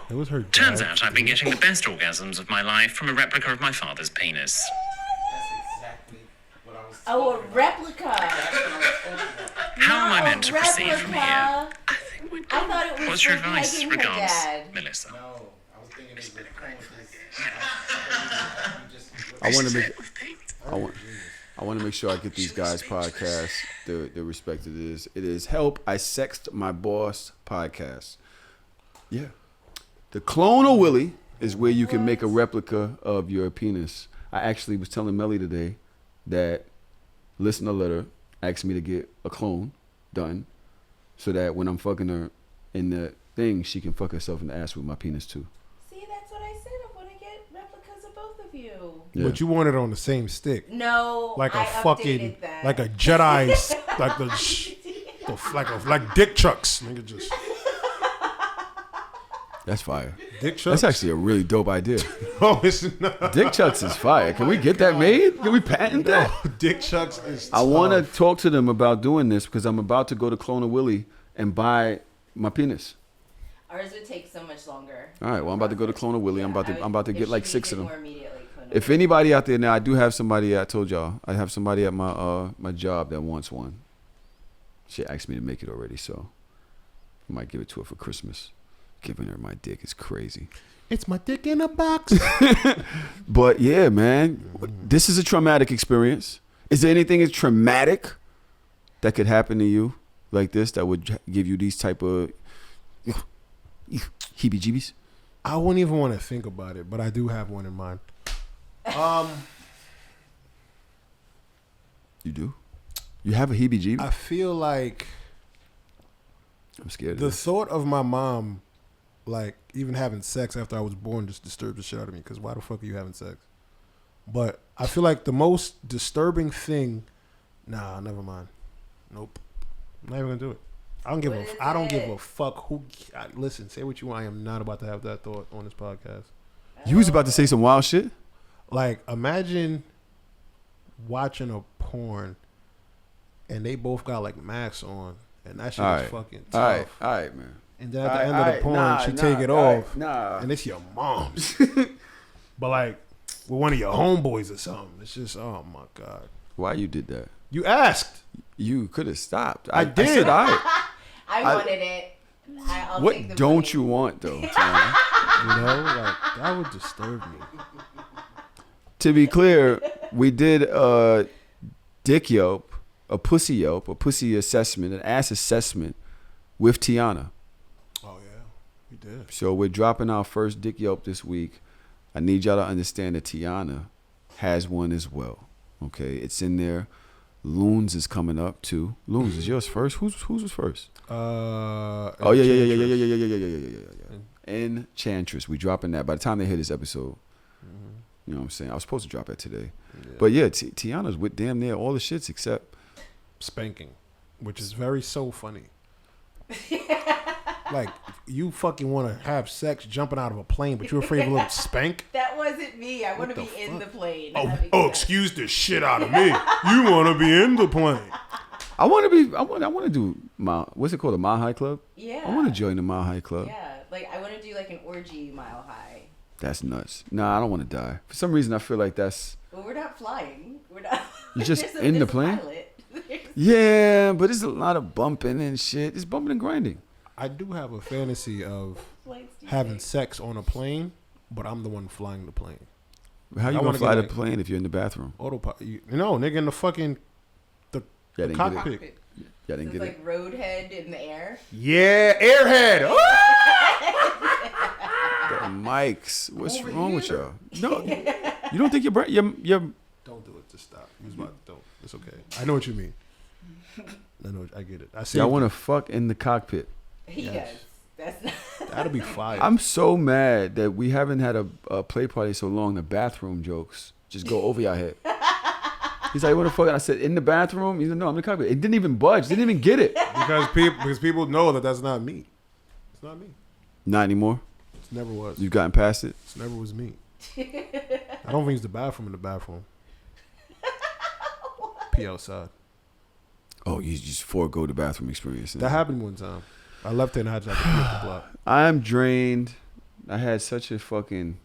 It was her. Turns dad. out I've been getting the best orgasms of my life from a replica of my father's penis. That's exactly what I was. Oh, a replica. How am I No, meant to proceed from here? replica. I think we're I thought it was What's your for advice? pegging her Regards, dad. Melissa. No, I was thinking it was a clone of his. I want to make. I want to make sure I get these guys' podcasts the respect it is. It is Help I Sexed My Boss podcast. Yeah. The Clone of Willie is where you can make a replica of your penis. I actually was telling Melly today that listener letter asked me to get a clone done so that when I'm fucking her in the thing, she can fuck herself in the ass with my penis too. See, that's what I said. I want to get replicas of both of you. Yeah. But you want it on the same stick, No, like a I fucking, updated that. like a Jedi, like dick chucks. Nigga, just That's fire. dick chucks. That's actually a really dope idea. Oh, it's not. Dick Chucks is fire. Can we get that made? Can we patent that? Dick chucks is. I want to tough. talk to them about doing this because I'm about to go to Clone of Willie and buy my penis. Ours would take so much longer. All right. Well, I'm about to go to Clone of Willie. I'm about to get like 6 of them. If If anybody out there now, I do have somebody. I told y'all I have somebody at my my job that wants one. She asked me to make it already, so I might give it to her for Christmas. Giving her my dick is crazy. It's my dick in a box. But yeah, man, this is a traumatic experience. Is there anything as traumatic that could happen to you like this that would give you these type of heebie-jeebies? I wouldn't even want to think about it, but I do have one in mind. You do? You have a heebie-jeebie? I feel like I'm scared of the this. thought of my mom, like, even having sex after I was born just disturbed the shit out of me, because why the fuck are you having sex? But I feel like the most disturbing thing, nah, never mind. Nope. I'm not even gonna do it. I don't give a fuck who. Listen, say what you want. I am not about to have that thought on this podcast. You was about to say some wild shit? Like, imagine watching a porn and they both got like masks on, and that shit is fucking tough. All right, man. And then at the end of the porn, she take it off, and it's your mom's. But like with one of your homeboys or something, it's just, oh my god. Why you did that? You asked. You could have stopped. I did. I said, all right. I wanted it. I'll What take the don't money. you want though, Tom? You know, like that would disturb me. To be clear, we did a dick yelp, a pussy assessment, an ass assessment with Tiana. Oh yeah, we did. So we're dropping our first dick yelp this week. I need y'all to understand that Tiana has one as well. Okay, it's in there. Loons is coming up too. Loons, is yours first? Who's was first? Oh yeah. Enchantress. We dropping that by the time they hear this episode. You know what I'm saying? I was supposed to drop that today. Yeah. But yeah, Tiana's with damn near all the shits except Spanking, which is very so funny. Like, you fucking want to have sex jumping out of a plane, but you're afraid of a little spank? That wasn't me. I want to the be in the plane. Oh, having oh, sex. excuse the shit out of me. You want to be in the plane. I want to do what's it called? A Mile High Club? Yeah. I want to join the Mile High Club. Yeah, like I want to do like an orgy mile high. That's nuts. Nah, I don't want to die. For some reason, I feel like that's... Well, we're not flying. We're not. You're just there's in the there's a plane? pilot. Yeah, but there's a lot of bumping and shit. It's bumping and grinding. I do have a fantasy of Flights do having take. sex on a plane, but I'm the one flying the plane. How you I going wanna to fly the get, like, plane if you're in the bathroom? Autopilot. Nigga, in the fucking Yeah, the didn't get it. cockpit. Yeah, I So didn't it's get like it. roadhead in the air. Yeah, airhead. mics. What's wrong with y'all? No, you don't think you're Don't do it. Just stop. Don't. It's okay. I know what you mean. I get it. I see. Y'all want to fuck in the cockpit. He does. That's not. That'll be fire. I'm so mad that we haven't had a play party so long. The bathroom jokes just go over your head. He's like, what the fuck? And I said, in the bathroom? He's like, no, I'm in the cockpit. It didn't even budge. Didn't even get it. because people know that that's not me. It's not me. Not anymore? It never was. You've gotten past it? It never was me. I don't think it's the bathroom in the bathroom. Pee outside. Oh, you just forego the bathroom experience. That happened one time. I left it and I had to pee up the block. I'm drained. I had such a fucking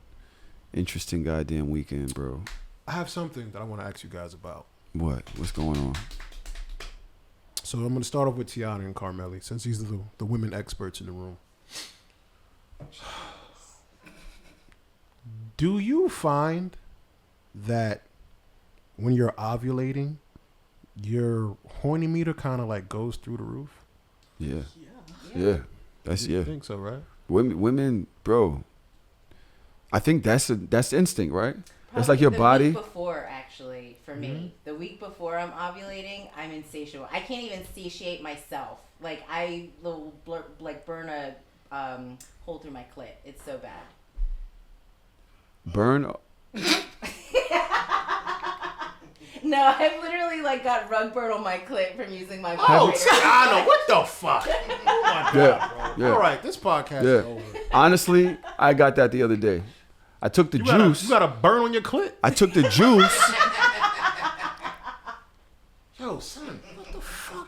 interesting goddamn weekend, bro. I have something that I want to ask you guys about. What? What's going on? So I'm going to start off with Tiana and Carmelli, since these are the women experts in the room. Do you find that when you're ovulating, your horny meter kind of like goes through the roof? Yeah. Yeah. That's You think so, right? Women, bro. I think that's instinct, right? That's like Probably your the body. Week before, actually, for me, the week before I'm ovulating, I'm insatiable. I can't even satiate myself. Like I will burn a hole through my clit. It's so bad. Burn. No, I've literally like got rug burn on my clit from using my. Oh, vibrator. Tiana, what the fuck? Oh my God, bro. Yeah. All right, this podcast is Yeah. over. Honestly, I got that the other day. I took the juice. You got a burn on your clit? I took the juice. Yo, son, what the fuck?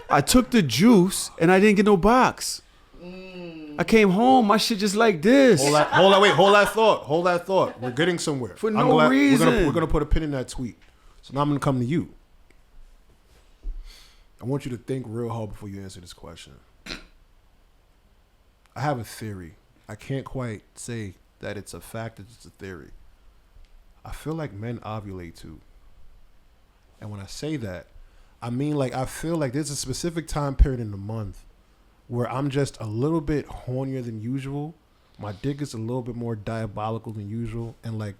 I took the juice and I didn't get no box. I came home, my shit just like this. Hold that thought. We're getting somewhere. For no reason. We're gonna put a pin in that tweet. So now I'm gonna come to you. I want you to think real hard before you answer this question. I have a theory. I can't quite say that it's a fact, it's just a theory. I feel like men ovulate too. And when I say that, I mean like I feel like there's a specific time period in the month where I'm just a little bit hornier than usual. My dick is a little bit more diabolical than usual. And like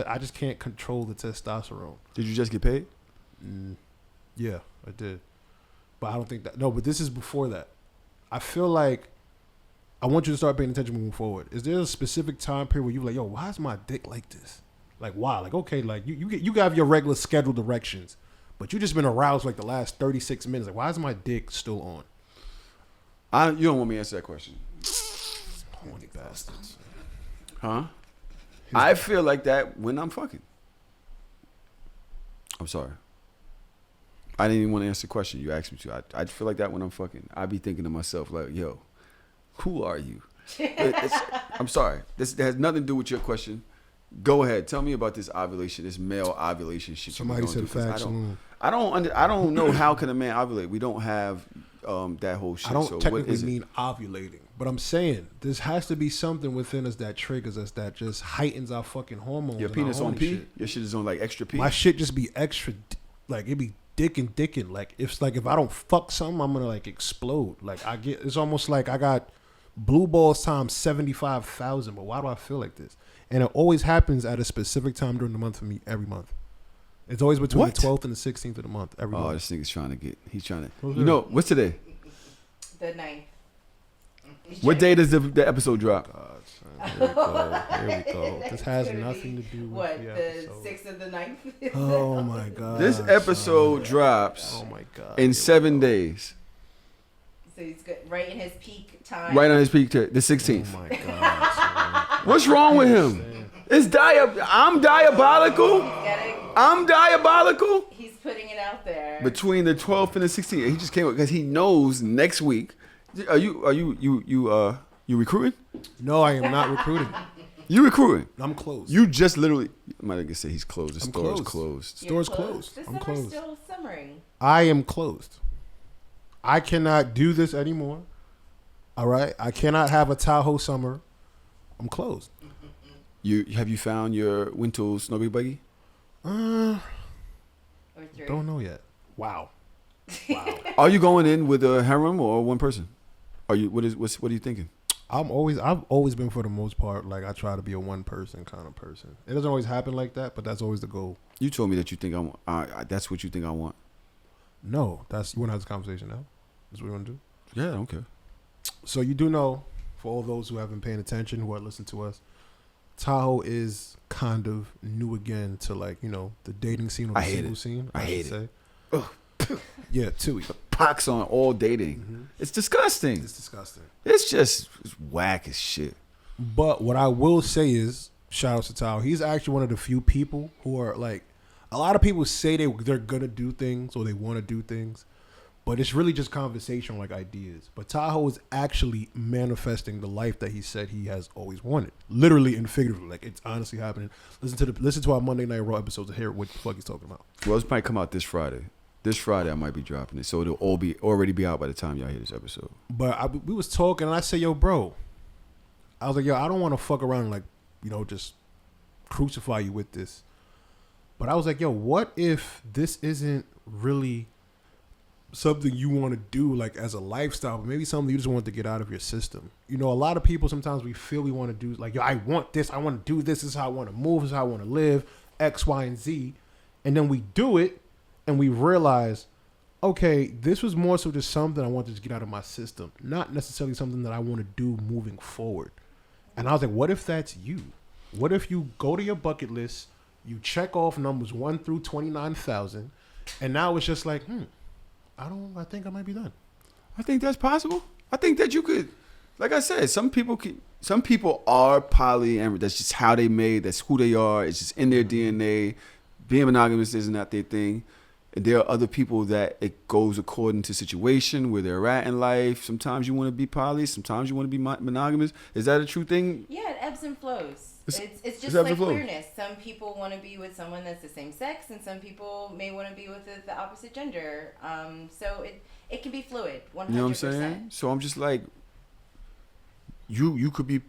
I just can't control the testosterone. Did you just get paid? Yeah, I did. But I don't think that. No, but this is before that. I feel like I want you to start paying attention moving forward. Is there a specific time period where you're like, yo, why is my dick like this? Like, why? Like, okay, like you have your regular scheduled directions, but you just been aroused like the last 36 minutes. Like, why is my dick still on? You don't want me to answer that question. Horny bastards. Huh? I feel like that when I'm fucking. I'm sorry. I didn't even want to answer the question you asked me to. I feel like that when I'm fucking. I be thinking to myself like, yo, who are you? I'm sorry. This has nothing to do with your question. Go ahead. Tell me about this ovulation, this male ovulation shit. Somebody said facts. I don't know how can a man ovulate. We don't have that whole shit. I don't so technically what is mean ovulating, but I'm saying this has to be something within us that triggers us, that just heightens our fucking hormones. Your and penis our on horny pee? shit. Your shit is on like extra pee? My shit just be extra, like it be dicking. Like if I don't fuck something, I'm gonna like explode. Like it's almost like I got blue balls times 75,000. But why do I feel like this? And it always happens at a specific time during the month for me every month. It's always between the 12th and the 16th of the month every month. Oh, this nigga's trying to. You know, what's today? The 9th. What day does the episode drop? God, son. Here we go. This has nothing to do with what, the the episode. 6th of the 9th? Oh my God. This episode drops Oh my God. in 7 days. So he's good, right in his peak time. Right on his peak, the 16th. Oh my God. son. What's wrong with him? I'm diabolical. I'm diabolical. He's putting it out there. Between the 12th and the 16th, he just came up because he knows next week. Are you recruiting? No, I am not recruiting. You recruiting? I'm closed. You just literally. I'm not gonna say he's closed. The I'm store is closed. closed. You're Store's closed. The I'm summer's closed. still summering. I am closed. I cannot do this anymore. All right? I cannot have a Tahoe summer. I'm closed. Have you found your Wintle snowboard buggy? Or 3. Don't know yet. Wow. Are you going in with a harem or one person? What are you thinking? I've always been, for the most part, like I try to be a one person kind of person. It doesn't always happen like that, but that's always the goal. You told me that you think I want. That's what you think I want. No, you want to have this conversation now? That's what you want to do? Yeah, I don't care. So you do know, for all those who haven't been paying attention, who are listening to us, Tahoe is kind of new again to, like, you know, the dating scene or the single scene. I hate it. Yeah, Tui. Pox on all dating. Mm-hmm. It's disgusting. It's disgusting. It's whack as shit. But what I will say is, shout out to Tahoe. He's actually one of the few people who are like, a lot of people say they're gonna do things or they want to do things, but it's really just conversation, like ideas. But Tahoe is actually manifesting the life that he said he has always wanted, literally and figuratively. Like, it's honestly happening. Listen to our Monday Night Raw episodes to hear what the fuck he's talking about. Well, this might come out this Friday. This Friday I might be dropping it, so it'll already be out by the time y'all hear this episode. But we was talking, and I said, yo, bro, I was like, yo, I don't want to fuck around and, like, you know, just crucify you with this. But I was like, yo, what if this isn't really something you want to do, like, as a lifestyle, but maybe something you just want to get out of your system? You know, a lot of people, sometimes we feel we want to do, like, yo, I want this, I want to do this is how I want to move, this is how I want to live, X, Y, and Z. And then we do it, and we realize, okay, this was more so just something I wanted to get out of my system, not necessarily something that I want to do moving forward. And I was like, what if that's you? What if you go to your bucket list, you check off numbers 1 through 29,000, and now it's just like, I think I might be done. I think that's possible. I think that you could, like I said, some people are polyamorous. That's just how they made. That's who they are. It's just in their DNA. Being monogamous isn't that their thing. And there are other people that it goes according to situation, where they're at in life. Sometimes you want to be poly. Sometimes you want to be monogamous. Is that a true thing? Yeah, it ebbs and flows. It's just ebbs like and flows. queerness. Some people want to be with someone that's the same sex, and some people may want to be with the opposite gender. So it can be fluid, 100%. You know what I'm saying? So I'm just like, you could be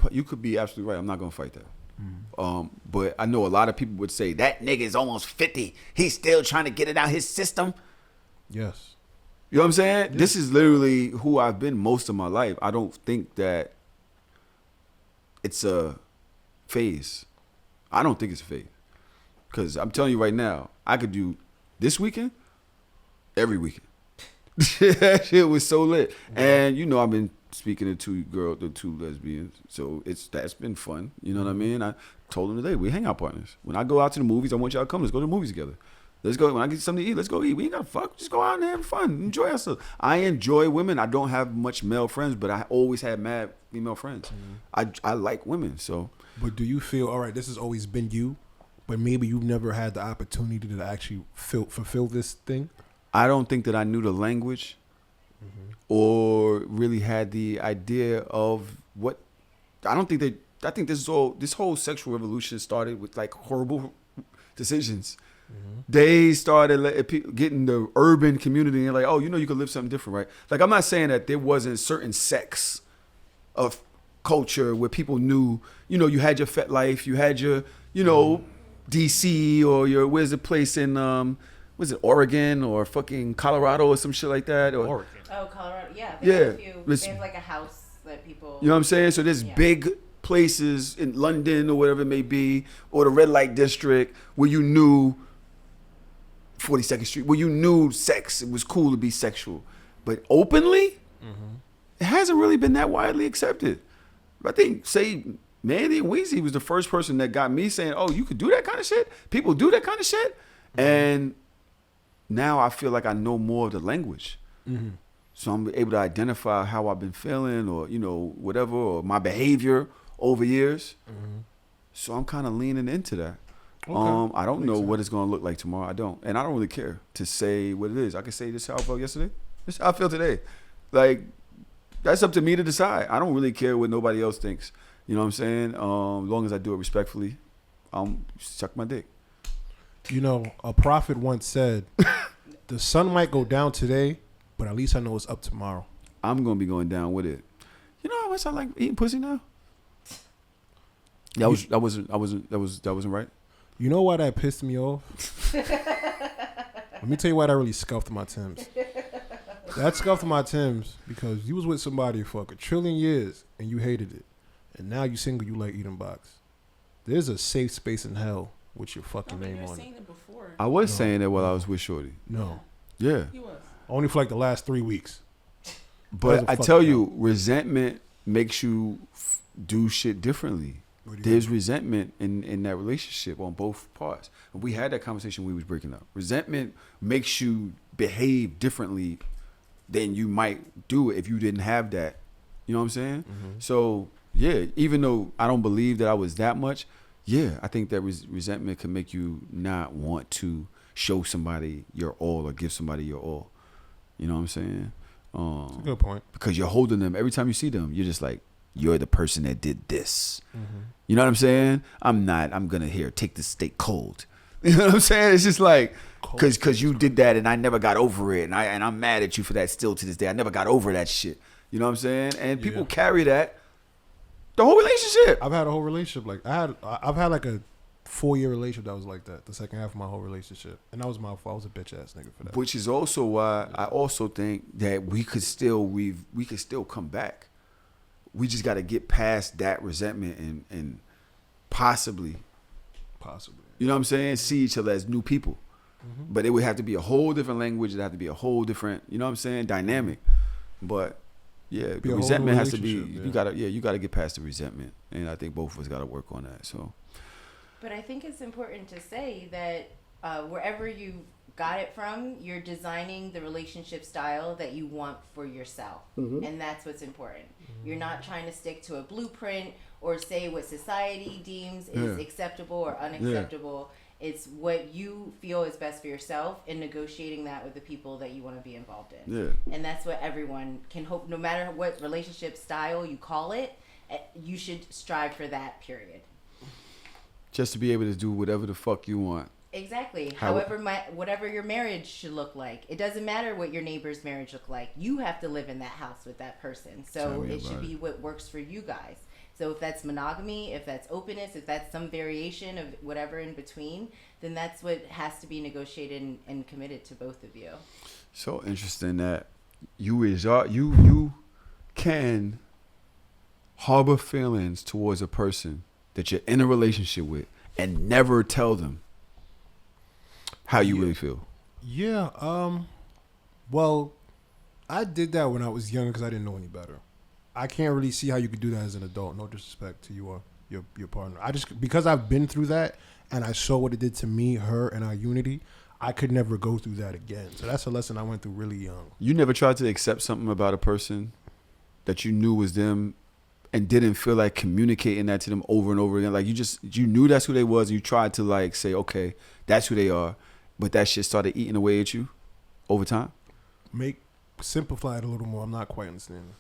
absolutely right. I'm not gonna fight that. But I know a lot of people would say that nigga is almost 50. He's still trying to get it out his system. Yes. You know what I'm saying? Yeah. This is literally who I've been most of my life. I don't think that it's a phase. I don't think it's a phase. Because I'm telling you right now, I could do this weekend, every weekend. That shit was so lit. And you know, I've been speaking to the two lesbians, so that's been fun. You know what I mean? I told them today, we hang out partners. When I go out to the movies, I want y'all to come. Let's go to the movies together. Let's go. When I get something to eat, let's go eat. We ain't gotta fuck. Just go out and have fun. Enjoy ourselves. I enjoy women. I don't have much male friends, but I always had mad female friends. I like women. So. But do you feel, all right, this has always been you, but maybe you've never had the opportunity to actually fulfill this thing? I don't think that I knew the language or really had the idea of what. I think this whole sexual revolution started with like horrible decisions. They started getting the urban community and like, oh, you know, you could live something different, right? Like, I'm not saying that there wasn't certain sects of culture where people knew, you know, you had your Fet Life, you had your, you know, DC or your, where's the place in, was it Oregon or fucking Colorado or some shit like that? Or, Oregon. Oh, Colorado. Yeah. Yeah. They have like a house that people. You know what I'm saying? So there's big places in London or whatever it may be, or the red light district where you knew 42nd Street, where you knew sex. It was cool to be sexual. But openly, it hasn't really been that widely accepted. I think, say, Mandy and Weezy was the first person that got me saying, oh, you could do that kind of shit? People do that kind of shit? And now I feel like I know more of the language. So I'm able to identify how I've been feeling or, you know, whatever, or my behavior over years. So I'm kind of leaning into that. Okay. I don't know what it's going to look like tomorrow. I don't. And I don't really care to say what it is. I can say this is how I felt yesterday. This is how I feel today. Like, that's up to me to decide. I don't really care what nobody else thinks. You know what I'm saying? As long as I do it respectfully, suck my dick. You know, a prophet once said, the sun might go down today, but at least I know it's up tomorrow. I'm going to be going down with it. You know how much I like eating pussy now? That wasn't right. You know why that pissed me off? Let me tell you why that really scuffed my Timbs. That scuffed my Timbs because you was with somebody for a trillion years and you hated it, and now you single, you like eating box. There's a safe space in hell with your fucking name on it. It before. I was saying that while I was with Shorty. No, Yeah. He was. only for like the last 3 weeks. But I fuck tell up. you, resentment makes you do shit differently. What do you There's mean? resentment in that relationship on both parts. We had that conversation when we was breaking up. Resentment makes you behave differently than you might do if you didn't have that. You know what I'm saying? So, yeah, even though I don't believe that I was that much, yeah, I think that resentment can make you not want to show somebody your all or give somebody your all. You know what I'm saying? That's a good point. Because you're holding them every time you see them. You're just like, you're the person that did this. You know what I'm saying? I'm not. I'm gonna take this steak cold. You know what I'm saying? It's just like because you did that and I never got over it, and I'm mad at you for that still to this day. I never got over that shit. You know what I'm saying? And people carry that the whole relationship. I've had a whole relationship like I've had like a 4-year relationship that was like that. The second half of my whole relationship, and that was my fault. I was a bitch ass nigga for that. Which is also why I also think that we could still come back. We just got to get past that resentment and possibly, you know what I'm saying, see each other as new people. But it would have to be a whole different language. It'd have to be a whole different, you know what I'm saying, dynamic. But yeah, the resentment has to be. You gotta get past the resentment, and I think both of us got to work on that. So. But I think it's important to say that wherever you got it from, you're designing the relationship style that you want for yourself. And that's what's important. You're not trying to stick to a blueprint or say what society deems is acceptable or unacceptable. It's what you feel is best for yourself and negotiating that with the people that you want to be involved in. And that's what everyone can hope, no matter what relationship style you call it, you should strive for that, period. Just to be able to do whatever the fuck you want. Exactly. Whatever your marriage should look like. It doesn't matter what your neighbor's marriage look like. You have to live in that house with that person. So it should be what works for you guys. So if that's monogamy, if that's openness, if that's some variation of whatever in between, then that's what has to be negotiated and committed to both of you. So interesting that you can harbor feelings towards a person that you're in a relationship with and never tell them how you really feel. Yeah. Well, I did that when I was younger because I didn't know any better. I can't really see how you could do that as an adult. No disrespect to you or your partner. Because I've been through that and I saw what it did to me, her, and our unity, I could never go through that again. So that's a lesson I went through really young. You never tried to accept something about a person that you knew was them and didn't feel like communicating that to them over and over again? Like you knew that's who they was and you tried to like say, okay, that's who they are, but that shit started eating away at you over time? Simplify it a little more. I'm not quite understanding.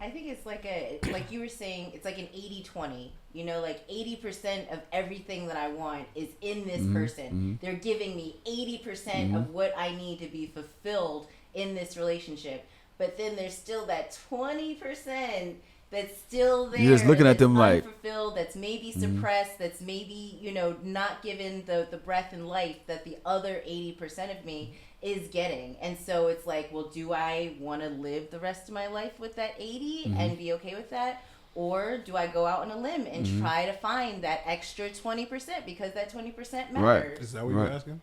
I think it's like you were saying, it's like an 80-20. You know, like 80% of everything that I want is in this person. They're giving me 80% of what I need to be fulfilled in this relationship. But then there's still that 20% that's still there. You're just looking at them like unfulfilled, that's maybe suppressed, that's maybe, not given the breath and life that the other 80% of me is getting. And so it's like, well, do I want to live the rest of my life with that 80 and be okay with that? Or do I go out on a limb and try to find that extra 20% because that 20% matters? Right. Is that what you're asking?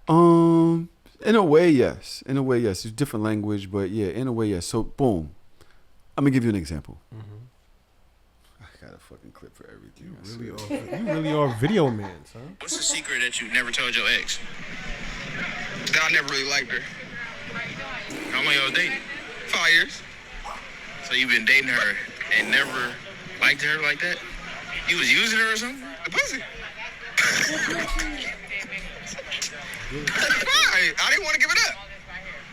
In a way, yes. It's different language, but yeah, in a way, yes. So, boom. I'm going to give you an example. I got a fucking clip for everything. You really are video man, son. What's the secret that you never told your ex? That I never really liked her. How long y'all dating? 5 years. So you've been dating her and never liked her like that? You was using her or something? The pussy. I didn't want to give it up.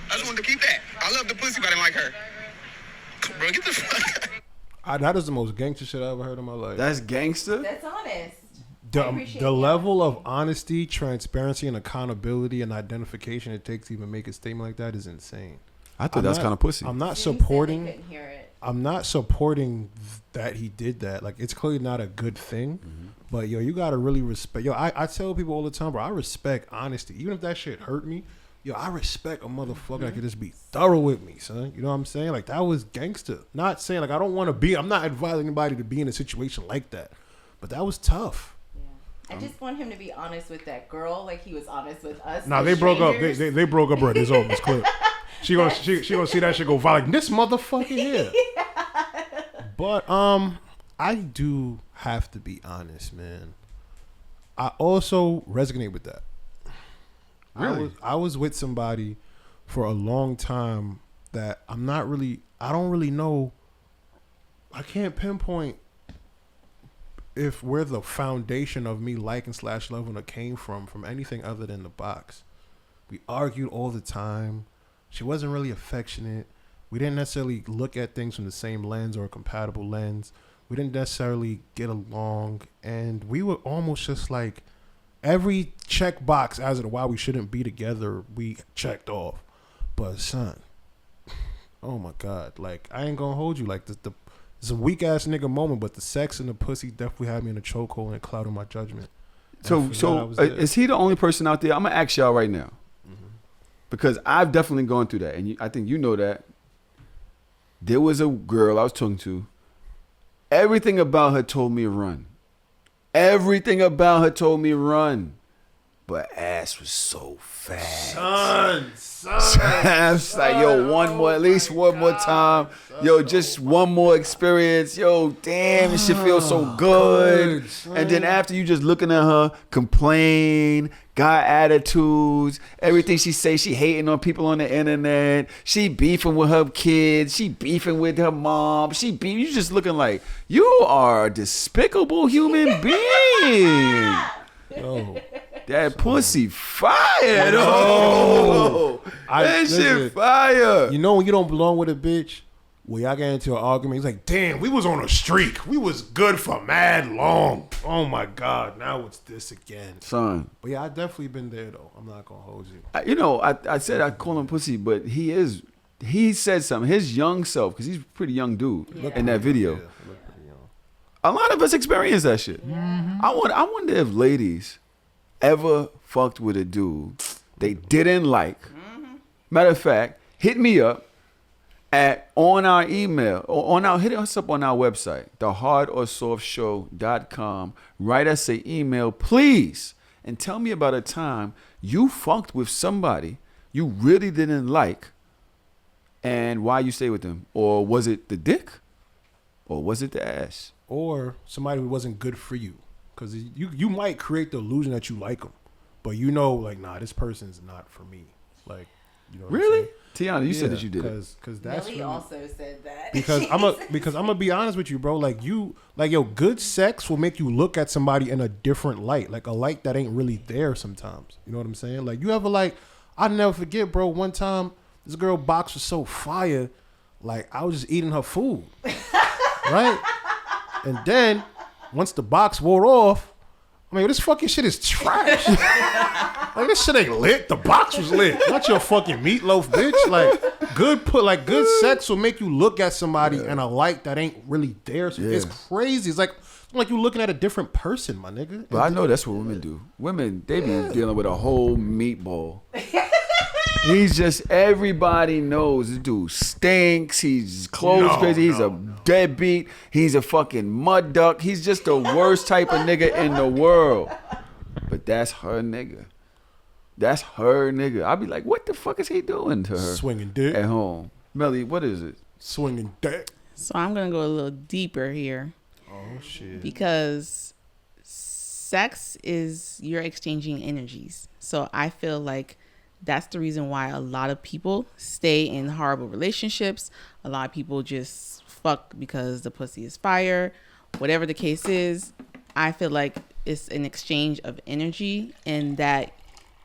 I just wanted to keep that. I love the pussy, but I didn't like her. Bro, get the fuck out. That is the most gangster shit I ever heard in my life. That's gangster? That's honest. The level of honesty, transparency, and accountability and identification it takes to even make a statement like that is insane. I thought that's kind of pussy. I'm not Jim supporting. said he couldn't hear it. I'm not supporting that he did that. Like, it's clearly not a good thing. But yo, you gotta really respect. Yo, I tell people all the time, bro. I respect honesty, even if that shit hurt me. yo, I respect a motherfucker that could just be thorough with me, son. You know what I'm saying? Like, that was gangster. Not saying, like, I don't want to be, I'm not advising anybody to be in a situation like that. But that was tough. I just want him to be honest with that girl, like he was honest with us. Nah, they broke up. They broke up already. It's over. It's clear. She gonna see that shit go viral. Like, this motherfucker here. But I do have to be honest, man. I also resonate with that. Really? I was with somebody for a long time that I don't really know. I can't pinpoint if where the foundation of me liking / loving her came from anything other than the box. We argued all the time. She wasn't really affectionate. We didn't necessarily look at things from the same lens or a compatible lens. We didn't necessarily get along. And we were almost just like every check box as to why we shouldn't be together, we checked off. But son, oh my God. Like, I ain't gonna hold you. Like, it's a weak ass nigga moment, but the sex and the pussy definitely had me in a chokehold and clouded my judgment. So is he the only person out there? I'm gonna ask y'all right now, because I've definitely gone through that, and I think you know that. There was a girl I was talking to. Everything about her told me to run. Everything about her told me to run, but ass was so fat. Son. I was like, yo, one more, at least one more time. Yo, just one more experience. Yo, damn, this shit feels so good. And then after you just looking at her, complain, got attitudes, everything she say, she hating on people on the internet. She beefing with her kids. She beefing with her mom. You just looking like, you are a despicable human being. Yo. That pussy fire, though. That shit fire. You know when you don't belong with a bitch? Well, y'all get into an argument. He's like, damn, we was on a streak. We was good for mad long. Oh, my God. Now it's this again. Son. But, yeah, I definitely been there, though. I'm not going to hold you. I said I call him pussy, but he said something. His young self, because he's a pretty young dude in that video. Yeah, a lot of us experience that shit. Mm-hmm. I wonder if ladies ever fucked with a dude they didn't like. Matter of fact, hit me up on our email or hit us up on our website, thehardorsoft.show.com. Write us an email, please, and tell me about a time you fucked with somebody you really didn't like and why you stayed with them. Or was it the dick? Or was it the ass? Or somebody who wasn't good for you. Because you might create the illusion that you like them, but you know, like, nah, this person's not for me. Like, you know what really? I'm Tiana, you said that you did it. Because that's Millie also said that. Because I'm gonna be honest with you, bro. Like, good sex will make you look at somebody in a different light, like a light that ain't really there sometimes. You know what I'm saying? Like, you ever I'll never forget, bro. One time, this girl box was so fire, like I was just eating her food, right? And then once the box wore off, I mean, this fucking shit is trash. Like, this shit ain't lit. The box was lit. Not your fucking meatloaf, bitch. Like, good sex will make you look at somebody in a light that ain't really there. So it's crazy. It's like you looking at a different person, my nigga. But I know that's what women do. Women, they be dealing with a whole meatball. He's just, everybody knows this dude stinks. He's clothes crazy. He's a deadbeat. He's a fucking mud duck. He's just the worst type of nigga in the world. But that's her nigga. That's her nigga. I'll be like, what the fuck is he doing to her? Swinging dick. At home. Melly, what is it? Swinging dick. So I'm going to go a little deeper here. Oh, shit. Because sex is you're exchanging energies. So I feel like that's the reason why a lot of people stay in horrible relationships. A lot of people just fuck because the pussy is fire. Whatever the case is, I feel like it's an exchange of energy, and that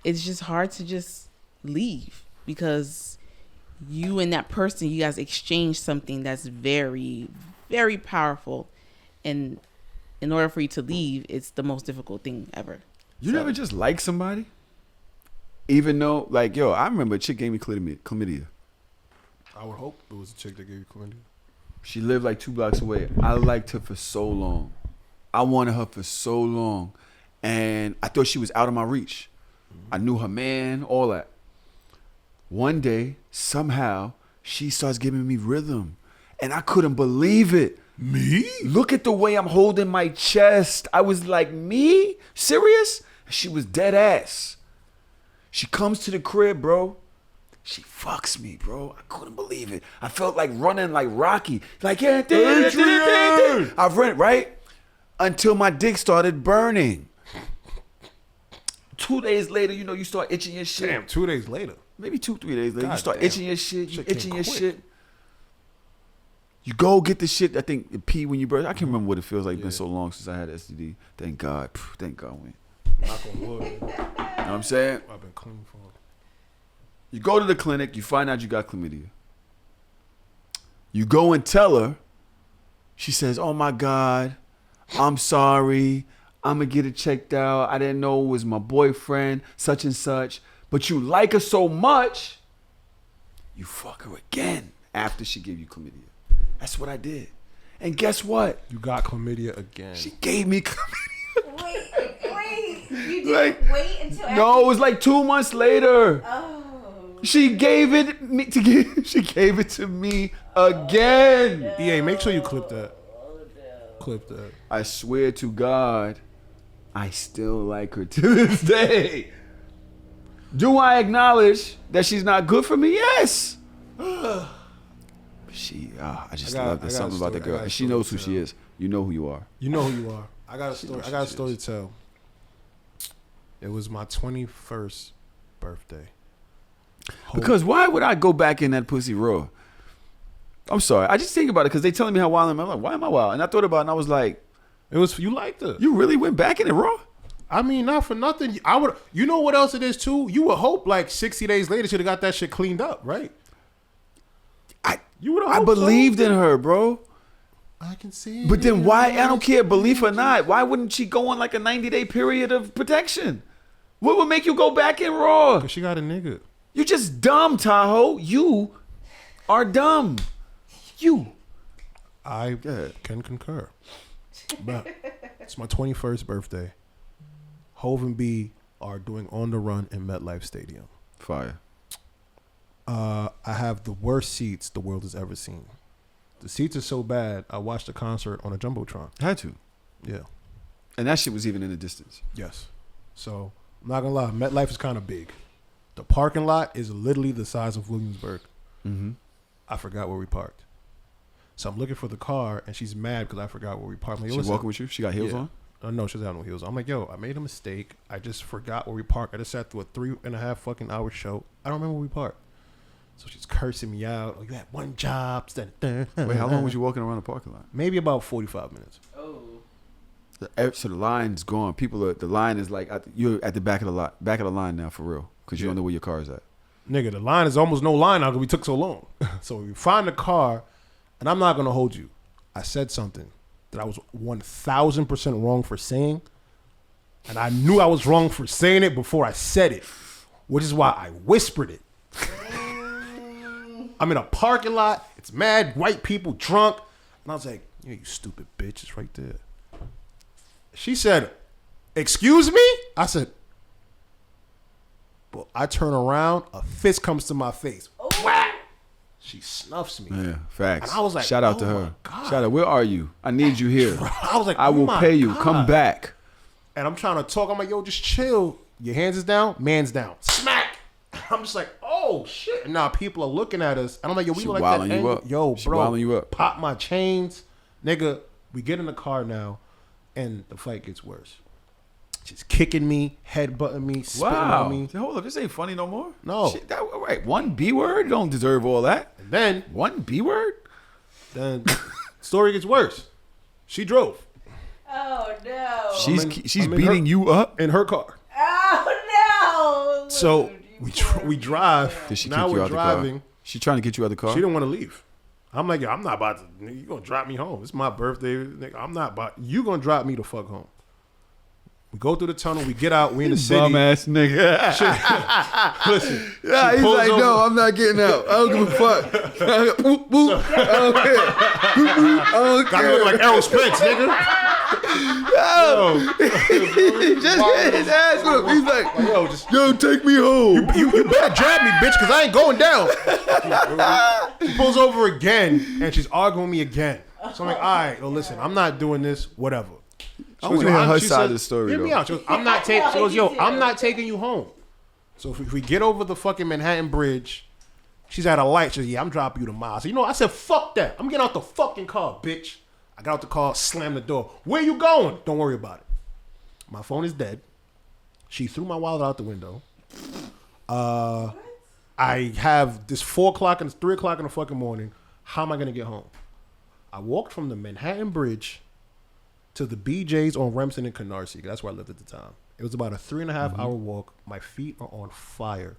it's just hard to just leave because you and that person, you guys exchange something that's very, very powerful. And in order for you to leave, it's the most difficult thing ever. You never just like somebody? Even though, like, yo, I remember a chick gave me chlamydia. I would hope it was a chick that gave you chlamydia. She lived like 2 blocks away. I liked her for so long. I wanted her for so long. And I thought she was out of my reach. I knew her man, all that. One day, somehow, she starts giving me rhythm. And I couldn't believe it. Me? Look at the way I'm holding my chest. I was like, me? Serious? She was dead ass. She comes to the crib, bro. She fucks me, bro. I couldn't believe it. I felt like running like Rocky. Like, yeah, I ran, right? Until my dick started burning. 2 days later, you know, you start itching your shit. Damn, 2 days later. Maybe 2-3 days later. God You start damn. itching your shit. You Shit itching came your quick. shit. You go get the shit. I think pee when you burst. I can't remember what it feels like. It's been so long since I had STD. Thank God. Thank God. Went. Knock on wood. You know what I'm saying? I've been clean for. You go to the clinic. You find out you got chlamydia. You go and tell her. She says, "Oh my God, I'm sorry. I'm gonna get it checked out. I didn't know it was my boyfriend, such and such. But you like her so much, you fuck her again after she gave you chlamydia." That's what I did. And guess what? You got chlamydia again. She gave me chlamydia. Wait. You didn't Like, wait until No, it was like 2 months later. Oh. She gave it She gave it to me again. EA, make sure you clip that. Clip that. I swear to God, I still like her to this day. Do I acknowledge that she's not good for me? Yes. I just love there's something about that girl. And she knows who she is. You know who you are. You know who you are. I got a story. I got a story to tell. It was my 21st birthday. Because why would I go back in that pussy raw? I'm sorry. I just think about it because they telling me how wild I'm. I'm like, why am I wild? And I thought about it and I was like, it was you liked it. You really went back in it raw? I mean, not for nothing. I would. You know what else it is too? You would hope like 60 days later she'd have got that shit cleaned up, right? I believed in her, bro. I can see. But then why? I don't care, belief or not. Why wouldn't she go on like a 90-day period of protection? What would make you go back in raw? Because she got a nigga. You just dumb, Tahoe. You are dumb. You. I can concur. But it's my 21st birthday. Hov and B are doing On the Run in MetLife Stadium. Fire. I have the worst seats the world has ever seen. The seats are so bad, I watched the concert on a Jumbotron. Had to. Yeah. And that shit was even in the distance. Yes. So, I'm not going to lie, MetLife is kind of big. The parking lot is literally the size of Williamsburg. Mm-hmm. I forgot where we parked. So, I'm looking for the car, and she's mad because I forgot where we parked. I'm like, She walking with you? She got heels on? No, she doesn't have no heels. I'm like, yo, I made a mistake. I just forgot where we parked. I just sat through a 3.5 fucking hour show. I don't remember where we parked. So she's cursing me out. Oh, you had one job. Wait, how long was you walking around the parking lot? Maybe about 45 minutes. Oh. So the line's gone. The line is like, you're at the back of the line now for real. Because you don't know where your car is at. Nigga, the line is almost no line now because we took so long. So we find the car, and I'm not going to hold you. I said something that I was 1,000% wrong for saying, and I knew I was wrong for saying it before I said it, which is why I whispered it. I'm in a parking lot. It's mad white people drunk. And I was like, yeah, you stupid bitch. It's right there. She said, excuse me? I said, well, I turn around. A fist comes to my face. Whack! She snuffs me. Yeah, facts. And I was like, shout out to her. God. Shout out. Where are you? I need you here. I was like, I will pay you. God. Come back. And I'm trying to talk. I'm like, yo, just chill. Your hands is down. Man's down. Smack. I'm just like, oh shit. And now people are looking at us. And I'm like, yo, we She look like wilding that. you up. Yo, She bro. wilding you up. Pop my chains. Nigga, we get in the car now. And the fight gets worse. She's kicking me, headbutting me, spitting on me. Hold up, this ain't funny no more. No. Shit, right. One B word? You don't deserve all that. And then one B word? Then story gets worse. She drove. Oh no. She's beating you up in her car. Oh no. So we drive. Did she now kick you we're out driving. the car? She trying to get you out of the car? She didn't want to leave. I'm like, yo, I'm not about to. Nigga, you gonna drop me home? It's my birthday. Nigga, I'm not about. You gonna drop me the fuck home? We go through the tunnel. We get out. We in the city. Bum ass nigga. Listen. Yeah, he's like, no, I'm not getting out. I don't give a fuck. Boop, boop. I don't care. Boop, boop. I don't Got me care. looking like Errol Spence, nigga. He just hit his ass with him. He's like, yo, take me home. You better jab me, bitch, because I ain't going down. She pulls over again, and she's arguing with me again. So I'm like, all right, well, listen, I'm not doing this, whatever. I want to hear her side of the story, Hear me though. out. She goes, I'm not taking you home. So if we get over the fucking Manhattan Bridge, she's at a light. She goes, yeah, I'm dropping you tomorrow. So, I said, fuck that. I'm getting out the fucking car, bitch. I got out the car, slammed the door. Where you going? Don't worry about it. My phone is dead. She threw my wallet out the window. I have this 4 o'clock and 3 o'clock in the fucking morning. How am I going to get home? I walked from the Manhattan Bridge to the BJ's on Remsen and Canarsie. That's where I lived at the time. It was about a 3.5 hour walk. My feet are on fire.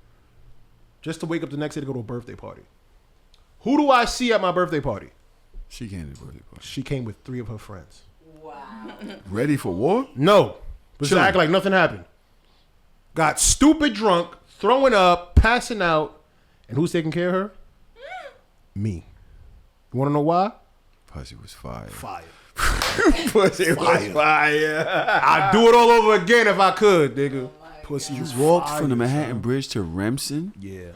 Just to wake up the next day to go to a birthday party. Who do I see at my birthday party? She came to the birthday party. She came with 3 of her friends. Wow. Ready for war? No. Just act like nothing happened. Got stupid drunk, throwing up, passing out. And who's taking care of her? Me. You want to know why? Pussy was fire. Fire. Pussy was fire. I'd do it all over again if I could, nigga. Pussy was Walked fire, from the Manhattan son. Bridge to Remsen Yeah.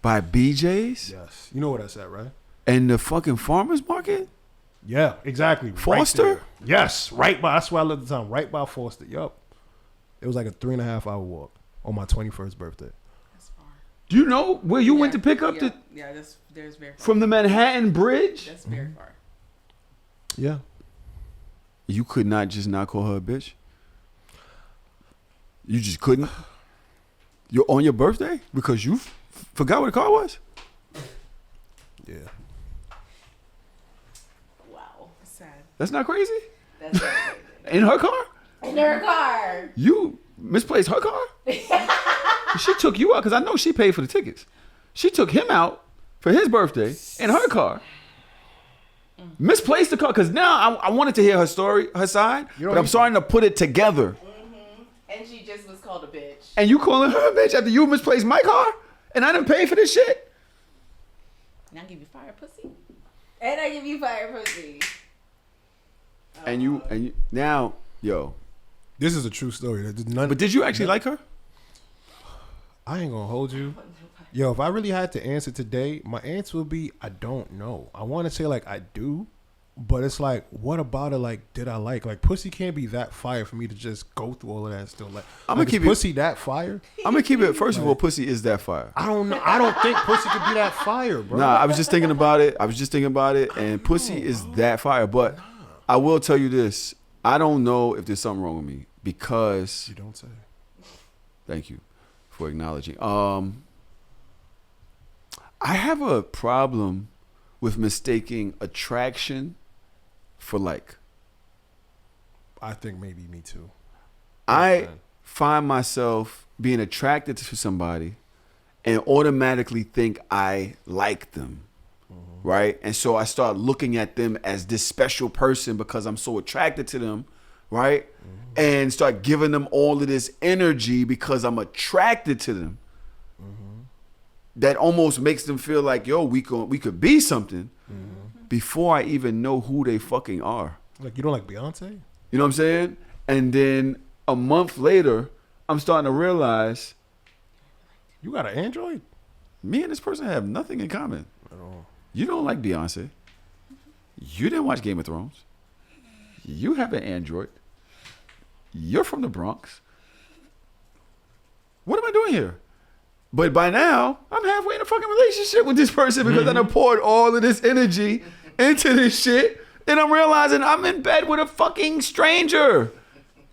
by BJ's Yes. You know where that's at, right? and the fucking farmer's market? Yeah, exactly. Foster? Right there. Yes, right by. That's where I lived at the time. Right by Foster. Yup. It was like a 3.5 hour walk on my 21st birthday. That's far. Do you know where you went to pick up there's very far. from the Manhattan Bridge? That's very far. Yeah. You could not just not call her a bitch? You just couldn't? You're on your birthday? Because you forgot what the car was? Yeah. Wow. Sad. That's not crazy? That's crazy. In her car? In her car. You misplaced her car? She took you out because I know she paid for the tickets. She took him out for his birthday in her car. Misplaced the car because now I wanted to hear her story, her side, but I'm starting to put it together. Mm-hmm. And she just was called a bitch. And you calling her a bitch after you misplaced my car? And I didn't pay for this shit? And I give you fire pussy. And I give you fire pussy. And you now, yo. This is a true story. But did you actually like her? I ain't gonna hold you. Yo, if I really had to answer today, my answer would be I don't know. I want to say like I do, but it's like, what about it? Like, did I like? Like, pussy can't be that fire for me to just go through all of that and still like. I'm gonna keep pussy that fire. I'm gonna keep it. First of all, pussy is that fire. I don't know. I don't think pussy could be that fire, bro. Nah, I was just thinking about it. And pussy is that fire. But I will tell you this: I don't know if there's something wrong with me because You don't say. Thank you for acknowledging. I have a problem with mistaking attraction for like. I think maybe me too. I find myself being attracted to somebody and automatically think I like them. Right? And so I start looking at them as this special person because I'm so attracted to them. Right? And start giving them all of this energy because I'm attracted to them. That almost makes them feel like, yo, we could be something before I even know who they fucking are. Like, you don't like Beyonce? You know what I'm saying? And then a month later, I'm starting to realize You got an Android? me and this person have nothing in common. At all. You don't like Beyonce. You didn't watch Game of Thrones. You have an Android. You're from the Bronx. What am I doing here? But by now, I'm halfway in a fucking relationship with this person because I done poured all of this energy into this shit. And I'm realizing I'm in bed with a fucking stranger.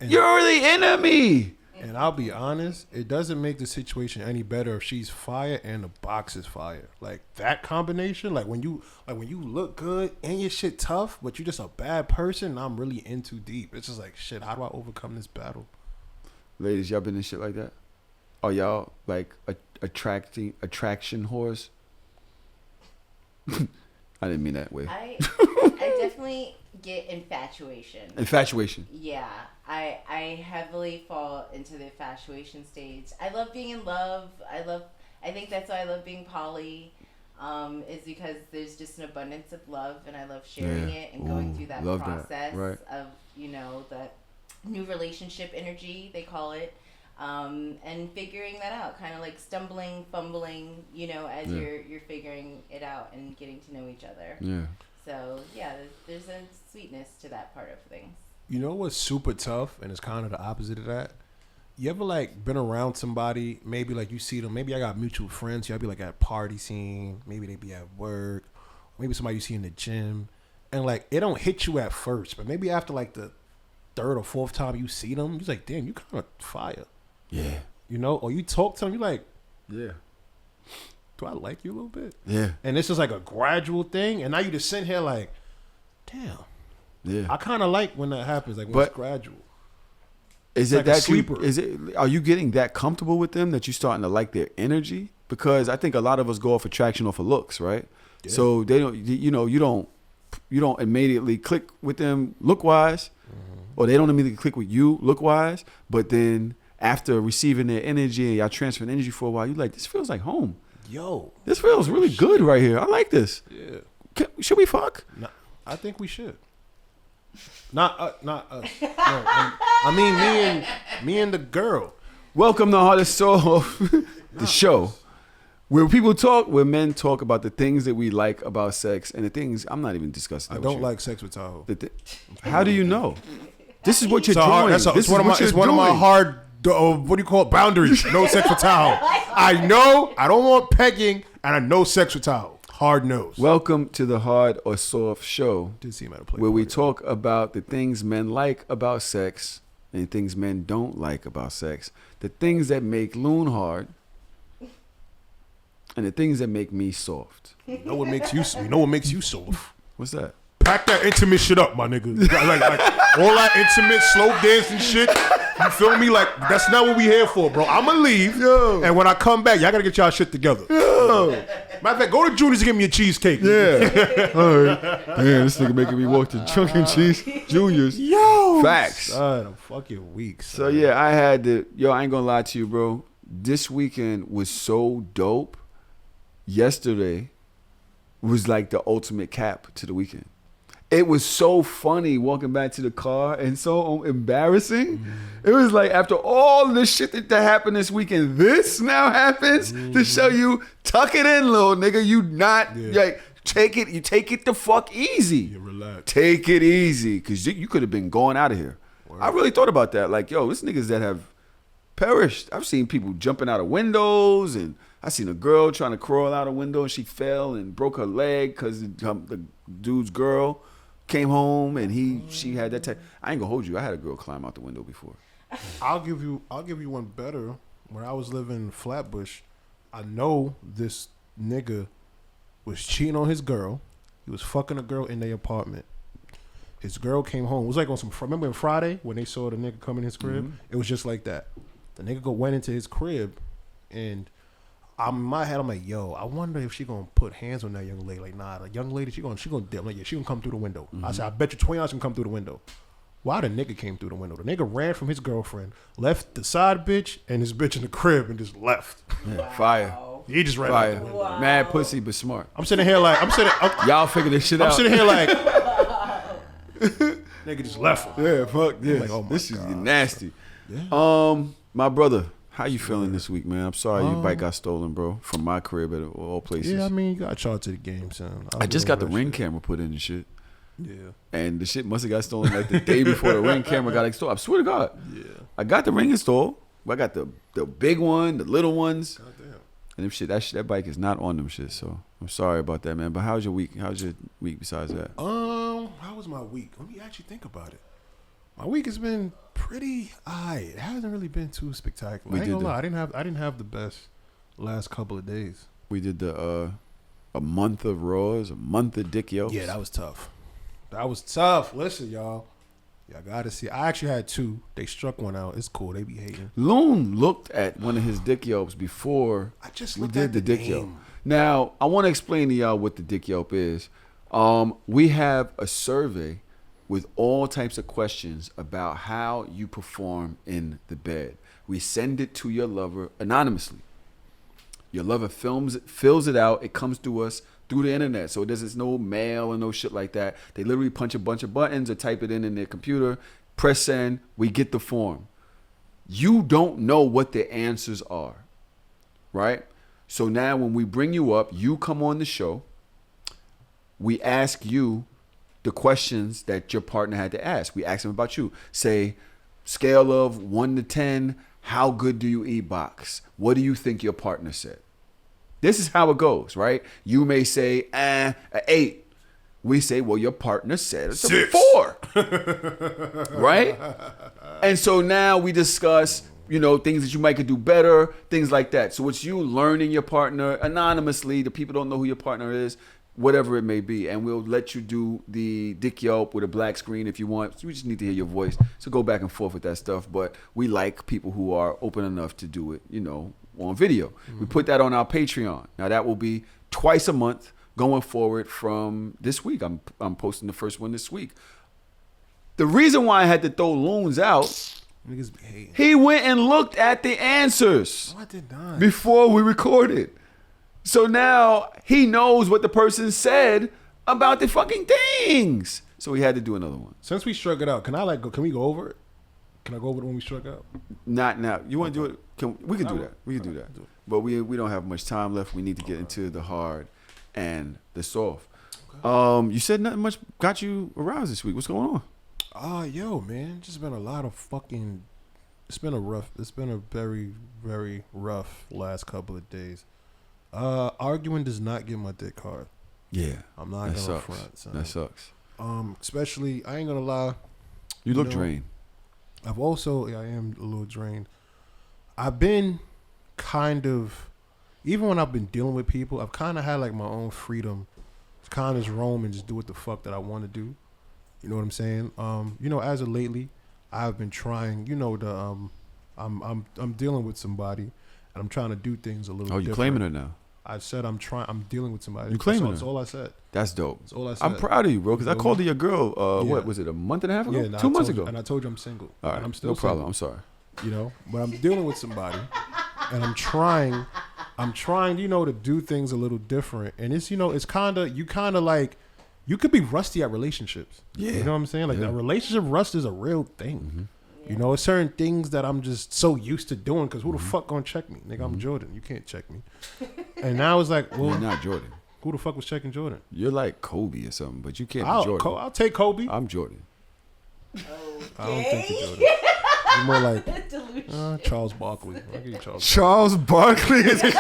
You're the enemy. And I'll be honest, it doesn't make the situation any better if she's fire and the box is fire. Like that combination, like when you look good and your shit tough, but you're just a bad person, I'm really in too deep. It's just like, shit, how do I overcome this battle? Ladies, y'all been in shit like that? Are y'all like attraction whores? I didn't mean that way. I definitely get infatuation. Infatuation. Yeah, I heavily fall into the infatuation stage. I love being in love. I think that's why I love being poly. is because there's just an abundance of love, and I love sharing it and going through that process of, you know, that new relationship energy, they call it, and figuring that out, kind of like stumbling, fumbling, you know, as you're figuring it out and getting to know each other. Yeah. So, yeah, there's a sweetness to that part of things. You know what's super tough, and it's kind of the opposite of that? You ever, like, been around somebody, maybe, like, you see them, maybe I got mutual friends, y'all be, like, at party scene, maybe they be at work, maybe somebody you see in the gym, and, like, it don't hit you at first, but maybe after, like, the third or fourth time you see them, you're like, damn, you kind of fire. Yeah. You know? Or you talk to them, you're like, yeah. do I like you a little bit? Yeah. And this is like a gradual thing, and now you just sitting here like, damn. Yeah. I kind of like when that happens, like when it's gradual. Is it that you? Are you getting that comfortable with them that you're starting to like their energy? Because I think a lot of us go off attraction off of looks, right? Yeah. So they don't, you know, you don't immediately click with them look wise, or they don't immediately click with you look wise. But then after receiving their energy and y'all transferring energy for a while, you like, this feels like home. Yo, this feels really good right here. I like this. Yeah. Should we fuck? No, I think we should. Not us. No, I mean me and the girl. Welcome to Heart and Soul, the show where where men talk about the things that we like about sex and the things I'm not even discussing. I don't like sex with Tahoe. How do you know? This is what you're doing. It's one of my hard. What do you call it? Boundaries. No sex with Tahoe. I know. I don't want pegging, and I know sex with Tahoe. Hard nose. Welcome to the Hard or Soft show, where we party. talk about the things men like about sex and things men don't like about sex, the things that make Loon hard, and the things that make me soft. You know what makes you soft? What's that? Pack that intimate shit up, my nigga. Like all that intimate, slow dancing shit. You feel me? Like, that's not what we here for, bro. I'ma leave, and when I come back, y'all gotta get y'all shit together. Matter of fact, go to Junior's and give me a cheesecake. Yeah. All right. Damn, this nigga making me walk to Chuck and Cheese Junior's. Yo. Facts. Son, I'm fucking weak. Son. So, yeah, I ain't gonna lie to you, bro. This weekend was so dope. Yesterday was like the ultimate cap to the weekend. It was so funny walking back to the car and so embarrassing. Mm-hmm. It was like after all this shit that happened this weekend, this now happens to show you, tuck it in, little nigga. You not like take it the fuck easy. Yeah, relax. Take it easy, because you could have been going out of here. Word. I really thought about that. Like, yo, this niggas that have perished. I've seen people jumping out of windows, and I seen a girl trying to crawl out a window and she fell and broke her leg because the dude's girl came home and she had that type. I ain't gonna hold you. I had a girl climb out the window before. I'll give you one better. When I was living in Flatbush, I know this nigga was cheating on his girl. He was fucking a girl in their apartment. His girl came home. It was like on some. Remember on Friday when they saw the nigga come in his crib? Mm-hmm. It was just like that. The nigga went into his crib, and in my head I'm like, yo, I wonder if she gonna put hands on that young lady. Like, nah, the young lady, she gonna dip. Like, yeah, she gonna come through the window. Mm-hmm. I said, I bet you $20 can come through the window. Why the nigga came through the window? The nigga ran from his girlfriend, left the side bitch and his bitch in the crib, and just left. Yeah, wow. Fire. He just ran out the window. Wow. Mad pussy, but smart. I'm sitting here like, y'all figure this shit out. I'm sitting here like, nigga just left him. Yeah, fuck this. Like, oh this is God. Nasty. Yeah. My brother, how you feeling this week, man? I'm sorry your bike got stolen, bro, from my crib at all places. Yeah, I mean, you got charged to the game, son. I just got the Ring camera put in and shit. Yeah. And the shit must have got stolen like the day before the Ring camera got installed. I swear to God. Yeah. I got the Ring installed. But I got the big one, the little ones. Goddamn. And that bike is not on them shit. So I'm sorry about that, man. But how's your week? How's your week besides that? How was my week? Let me actually think about it. My week has been pretty It hasn't really been too spectacular. I ain't gonna lie. I didn't have the best last couple of days. We did a month of Raws, a month of Dick Yokes. Yeah, that was tough. Listen, y'all gotta see. I actually had two. They struck one out. It's cool. They be hating. Loon looked at one of his Dick Yelps before we did the Dick Yelp. Now, I want to explain to y'all what the Dick Yelp is. We have a survey with all types of questions about how you perform in the bed. We send it to your lover anonymously. Your lover fills it out. It comes to us through the internet. So there's no mail or no shit like that. They literally punch a bunch of buttons or type it in their computer, press send, we get the form. You don't know what the answers are, right? So now when we bring you up, you come on the show, we ask you the questions that your partner had to ask. We ask them about you. Say, scale of 1 to 10, how good do you eat box? What do you think your partner said? This is how it goes, right? You may say, an 8. We say, well, your partner said it's a 4. Right? And so now we discuss, things that you might could do better, things like that. So it's you learning your partner anonymously. The people don't know who your partner is, whatever it may be. And we'll let you do the dick yelp with a black screen if you want. So we just need to hear your voice. So go back and forth with that stuff. But we like people who are open enough to do it, on video. Mm-hmm. We put that on our Patreon. Now that will be twice a month going forward from this week. I'm posting the first one this week. The reason why I had to throw Loons out, niggas be hating. He went and looked at the answers before we recorded. So now he knows what the person said about the fucking things. So he had to do another one. Since we struck it out, can we go over it? Can I go over it when we struck out? Not now. You want to do it? We can do that. We can do that. But we don't have much time left. We need to get into the hard and the soft. Okay. You said nothing much got you aroused this week. What's going on? Yo, man, just been a lot of fucking. It's been a very, very rough last couple of days. Arguing does not get my dick hard. Yeah, I'm not gonna front. Son. That sucks. Especially I ain't gonna lie. You look drained. I am a little drained. I've been kind of, even when I've been dealing with people, I've kind of had like my own freedom to kind of just roam and just do what the fuck that I want to do. You know what I'm saying? As of lately, I've been trying. I'm dealing with somebody, and I'm trying to do things a little. Oh, you different. claiming her now? I said I'm dealing with somebody. You claiming her? That's all I said. That's dope. That's all I said. I'm proud of you, bro, because I called her your girl. What was it? A month and a half ago? Yeah, 2 months ago. And I told you I'm single. All right, and I'm still no problem. single. I'm sorry. But I'm dealing with somebody, and I'm trying, to do things a little different. And it's, it's kind of like, you could be rusty at relationships. Yeah. You know what I'm saying? Like, that relationship rust is a real thing. Mm-hmm. It's certain things that I'm just so used to doing, because who the fuck gonna check me? Nigga, I'm Jordan. You can't check me. And now it's like, well, you're not Jordan. Who the fuck was checking Jordan? You're like Kobe or something, but you can't be Jordan. I'll take Kobe. I'm Jordan. Okay. I don't think you're Jordan. You're more like Charles Barkley. I'll give you Charles Barkley is crazy.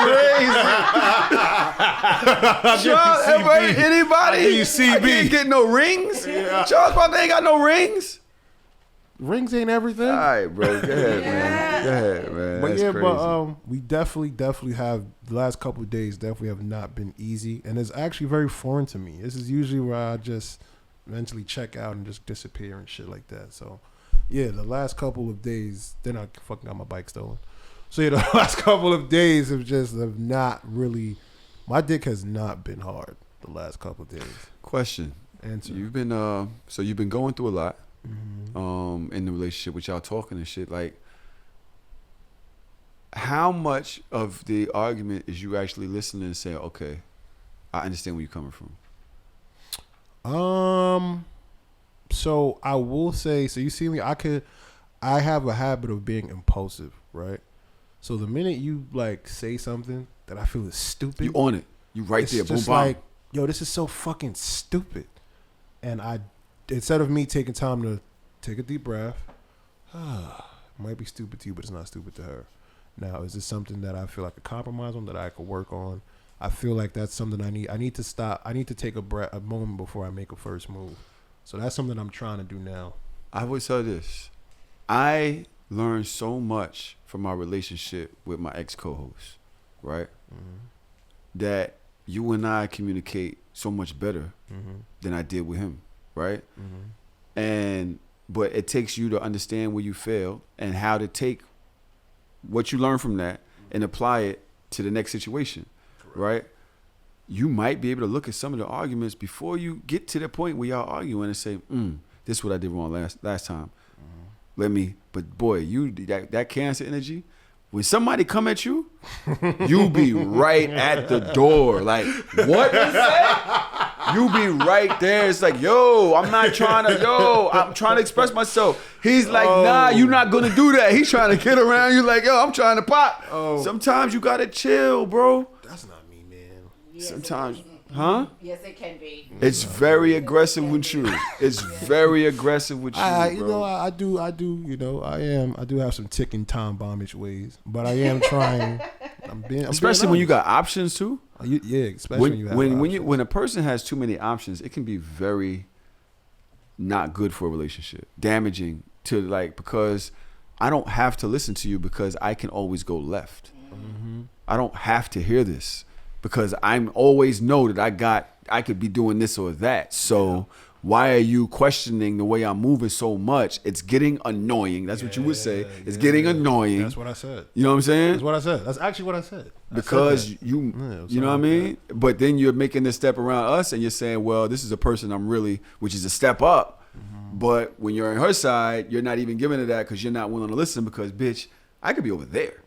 Anybody? You CB. I can't get no rings. Yeah. Charles Barkley ain't got no rings. Rings ain't everything. All right, bro. Go ahead, man. Go ahead, man. But that's crazy. We definitely have, the last couple of days definitely have not been easy, and it's actually very foreign to me. This is usually where I just mentally check out and just disappear and shit like that. So yeah, the last couple of days, then I fucking got my bike stolen. So yeah, the last couple of days have not really, my dick has not been hard the last couple of days. Question. Answer. You've been going through a lot. Mm-hmm. In the relationship with y'all talking and shit, like, how much of the argument is you actually listening and saying, okay, I understand where you're coming from? So I will say, so you see me, I have a habit of being impulsive, right? So the minute you like say something that I feel is stupid, you on it, you right there, boom, just bam. like, yo, this is so fucking stupid, and instead of me taking time to take a deep breath, it might be stupid to you, but it's not stupid to her. Now, is this something that I feel like a compromise on, that I could work on? I feel like that's something I need to stop. I need to take a moment before I make a first move. So that's something I'm trying to do now. I would say this. I learned so much from my relationship with my ex-co-host, right? Mm-hmm. That you and I communicate so much better than I did with him, right? Mm-hmm. But it takes you to understand where you failed and how to take what you learn from that and apply it to the next situation. Correct. Right? You might be able to look at some of the arguments before you get to the point where y'all arguing and say, this is what I did wrong last time. But boy, that cancer energy, When somebody come at you, you be right at the door. Like, what is that? You be right there. It's like, I'm trying to express myself. He's like, nah, you're not going to do that. He's trying to get around you like, I'm trying to pop. Sometimes you got to chill, bro. That's not me, man. Yes, Sometimes, huh? Yes, it can be. It's very aggressive with you. It's very aggressive with you, You bro. know, I do, you know, I do have some ticking time bombish ways, but I am trying. I'm Especially when you got options too. Especially when you have when a person has too many options, it can be very not good for a relationship, damaging to because I don't have to listen to you because I can always go left. Mm-hmm. I don't have to hear this because I'm always know that I could be doing this or that. So why are you questioning the way I'm moving so much? It's getting annoying. That's what you would say. It's getting annoying. That's what I said. You know what I'm saying? That's what I said. That's actually what I said. Because you know what I mean? But then you're making this step around us and you're saying, well, this is a person I'm really, which is a step up. Mm-hmm. But when you're on her side, you're not even giving her that because you're not willing to listen because, bitch, I could be over there.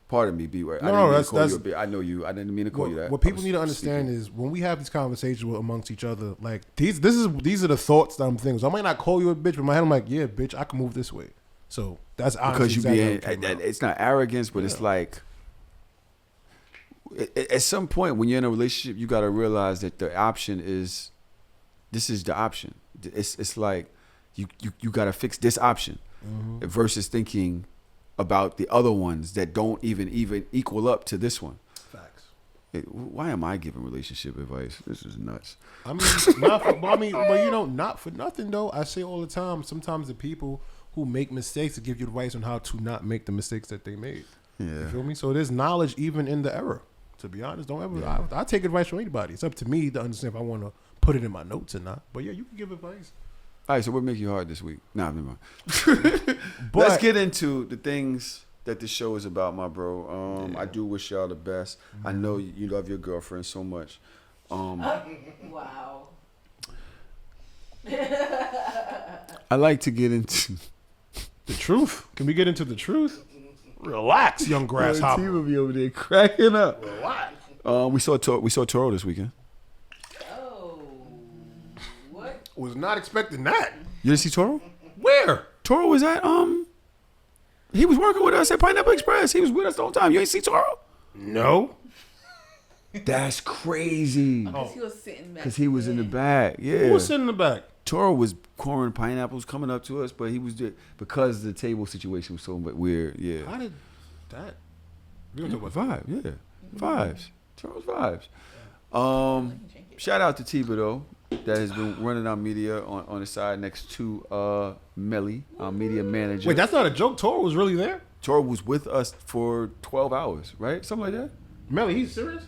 Pardon me, B-word. I know you. I didn't mean to call you that. What people need to understand is when we have these conversations amongst each other, like these are the thoughts that I'm thinking. So I might not call you a bitch, but in my head I'm like, yeah, bitch, I can move this way. So that's honestly because it's not arrogance, but it's like at some point when you're in a relationship, you got to realize that the option is this is the option. It's like you got to fix this option versus thinking about the other ones that don't even equal up to this one. Facts. Why am I giving relationship advice? This is nuts. I mean, but you know, not for nothing though. I say all the time. Sometimes the people who make mistakes to give you advice on how to not make the mistakes that they made. Yeah. You feel me? So there's knowledge even in the error. To be honest, don't ever. Yeah. I take advice from anybody. It's up to me to understand if I want to put it in my notes or not. But yeah, you can give advice. All right, so what make you hard this week? Nah, never mind. Let's get into the things that this show is about, my bro. I do wish y'all the best. I know you love your girlfriend so much. Wow. I like to get into the truth. Can we get into the truth? Relax, young grasshopper. The team will be over there cracking up. Relax. We saw Toro this weekend. Was not expecting that. You didn't see Toro? Where? Toro was at he was working with us at Pineapple Express. He was with us the whole time. You ain't see Toro? No. That's crazy. Because he was sitting back. Because he was in the back. Yeah. Who was sitting in the back? Toro was coring pineapples coming up to us, but he was because the table situation was so weird. Yeah. How did that? We don't talk about vibe. Yeah. Vibes. Toro's vibes. Shout out to Tiba though. That has been running our media on the side next to Melly, our media manager. Wait, that's not a joke. Toro was really there? Toro was with us for 12 hours, right? Something like that? Melly, he's serious?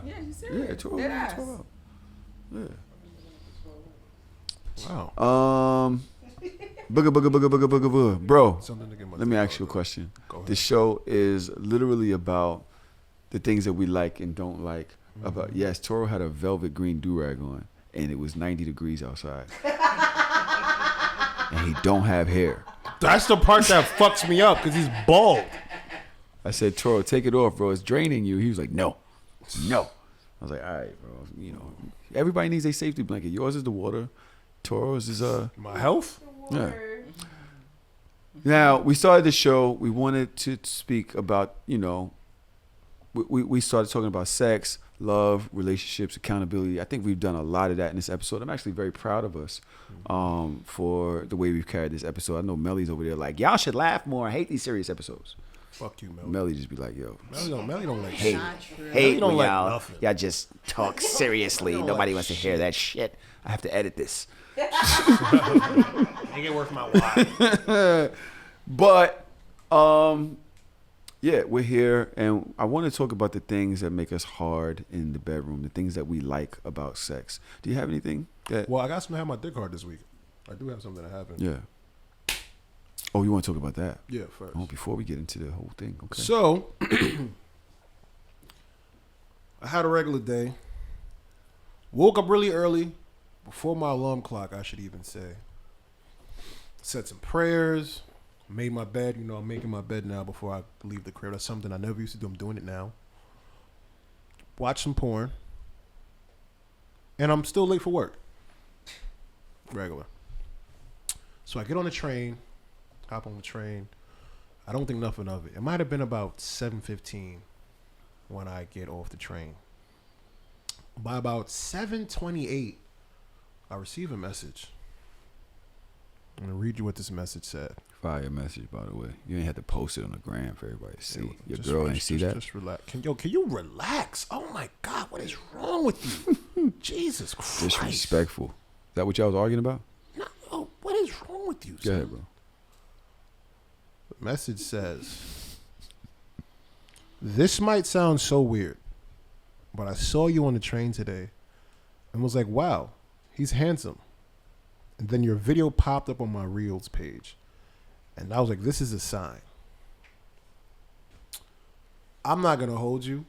Yeah, he's serious. Yeah, Toro was 12 hours. Yeah. Wow. Booga. Bro, let me ask you a question. This show is literally about the things that we like and don't like. About yes, Toro had a velvet green do-rag on. And it was 90 degrees outside. And he don't have hair. That's the part that fucks me up because he's bald. I said, Toro, take it off, bro. It's draining you. He was like, no. I was like, all right, bro. You know, everybody needs a safety blanket. Yours is the water. Toro's is my health. Yeah. Now we started the show. We wanted to speak about, you know, we started talking about sex, love, relationships, accountability. I think we've done a lot of that in this episode. I'm actually very proud of us for the way we've carried this episode. I know Melly's over there like, y'all should laugh more. I hate these serious episodes. Fuck you, Melly. Melly just be like, yo. Melly don't like hate when y'all just talk seriously. Nobody wants to hear that shit. I have to edit this. Ain't get worth my while. But yeah, we're here, and I want to talk about the things that make us hard in the bedroom, the things that we like about sex. Do you have anything? Well, I got something to have my dick hard this week. I do have something that happened. Yeah. Oh, you want to talk about that? Yeah, first. Oh, before we get into the whole thing. Okay. So, I had a regular day. Woke up really early, before my alarm clock, I should even say. Said some prayers. Made my bed. You know, I'm making my bed now before I leave the crib. That's something I never used to do. I'm doing it now. Watch some porn. And I'm still late for work. Regular. So I get on the train. Hop on the train. I don't think nothing of it. It might have been about 7:15 when I get off the train. By about 7:28, I receive a message. I'm going to read you what this message said. Fire message, by the way. You ain't have to post it on the gram for everybody to see. Your girl ain't see that? Just relax. Can you relax? Oh, my God. What is wrong with you? Jesus Christ. Disrespectful. Is that what y'all was arguing about? No. What is wrong with you, Go ahead, bro. The message says, this might sound so weird, but I saw you on the train today and was like, wow, he's handsome. And then your video popped up on my Reels page. And I was like, this is a sign. I'm not going to hold you.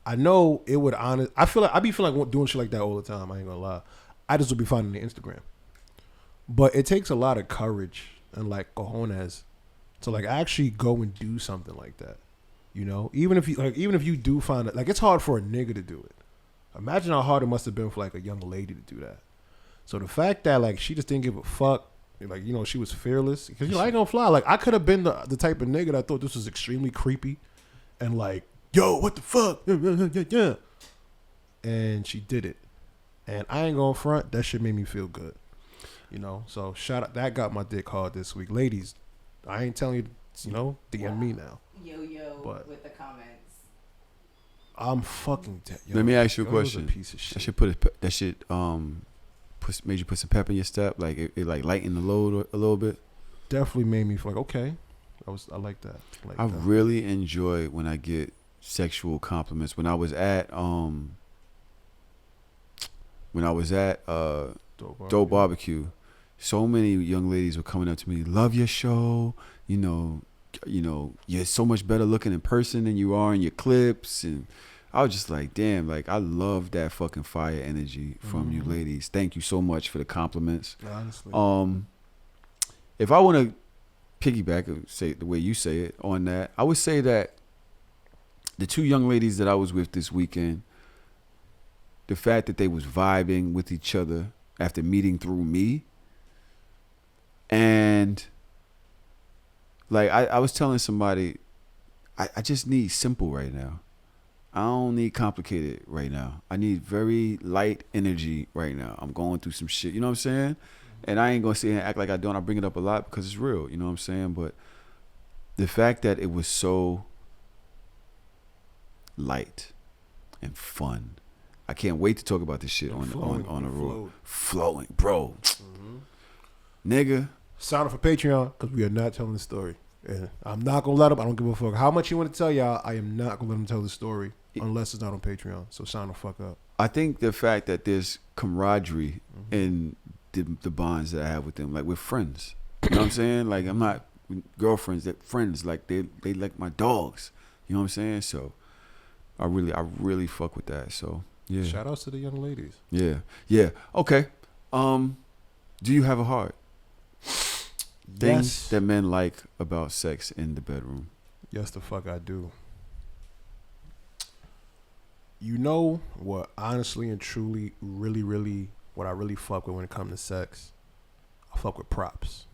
I know it would honest. I be feeling like doing shit like that all the time. I ain't going to lie. I just would be finding the Instagram. But it takes a lot of courage and like cojones to like actually go and do something like that. You know, even if you do find it, like it's hard for a nigga to do it. Imagine how hard it must have been for like a young lady to do that. So the fact that like she just didn't give a fuck, like, you know, she was fearless, because you know, I ain't gonna fly. Like I could have been the type of nigga that thought this was extremely creepy, and like, yo, what the fuck, yeah. And she did it, and I ain't gonna front. That shit made me feel good, you know. So shout out, that got my dick hard this week, ladies. I ain't telling you, you know, DM me now. Yo, but with the comments. I'm fucking dead. Let me ask you a question. A piece of shit. That shit made you put some pep in your step, like it like lightened the load a little bit. Definitely made me feel like, okay, I like that. I really enjoy when I get sexual compliments. When I was at Dope Barbecue, so many young ladies were coming up to me, love your show, you know, you're so much better looking in person than you are in your clips. And I was just like, damn, like I love that fucking fire energy from you ladies. Thank you so much for the compliments. Honestly. If I want to piggyback and say it the way you say it on that, I would say that the two young ladies that I was with this weekend, the fact that they was vibing with each other after meeting through me, and like I was telling somebody, I just need simple right now. I don't need complicated right now. I need very light energy right now. I'm going through some shit, you know what I'm saying? And I ain't gonna sit here and act like I don't. I bring it up a lot because it's real, you know what I'm saying? But the fact that it was so light and fun, I can't wait to talk about this shit on the road. Flowing, bro. Nigga. Sign up for Patreon because we are not telling the story. And I'm not gonna let them. I don't give a fuck how much you want to tell y'all. I am not gonna let them tell the story unless it's not on Patreon. So sign the fuck up. I think the fact that there's camaraderie in the bonds that I have with them, like we're friends. You know what I'm saying? Like I'm not girlfriends, they're friends. Like they like my dogs. You know what I'm saying? So I really fuck with that. So yeah. Shout outs to the young ladies. Yeah. Okay. Do you have a heart? Things that men like about sex in the bedroom. Yes, the fuck I do. You know what, honestly and truly, really, what I really fuck with when it comes to sex? I fuck with props.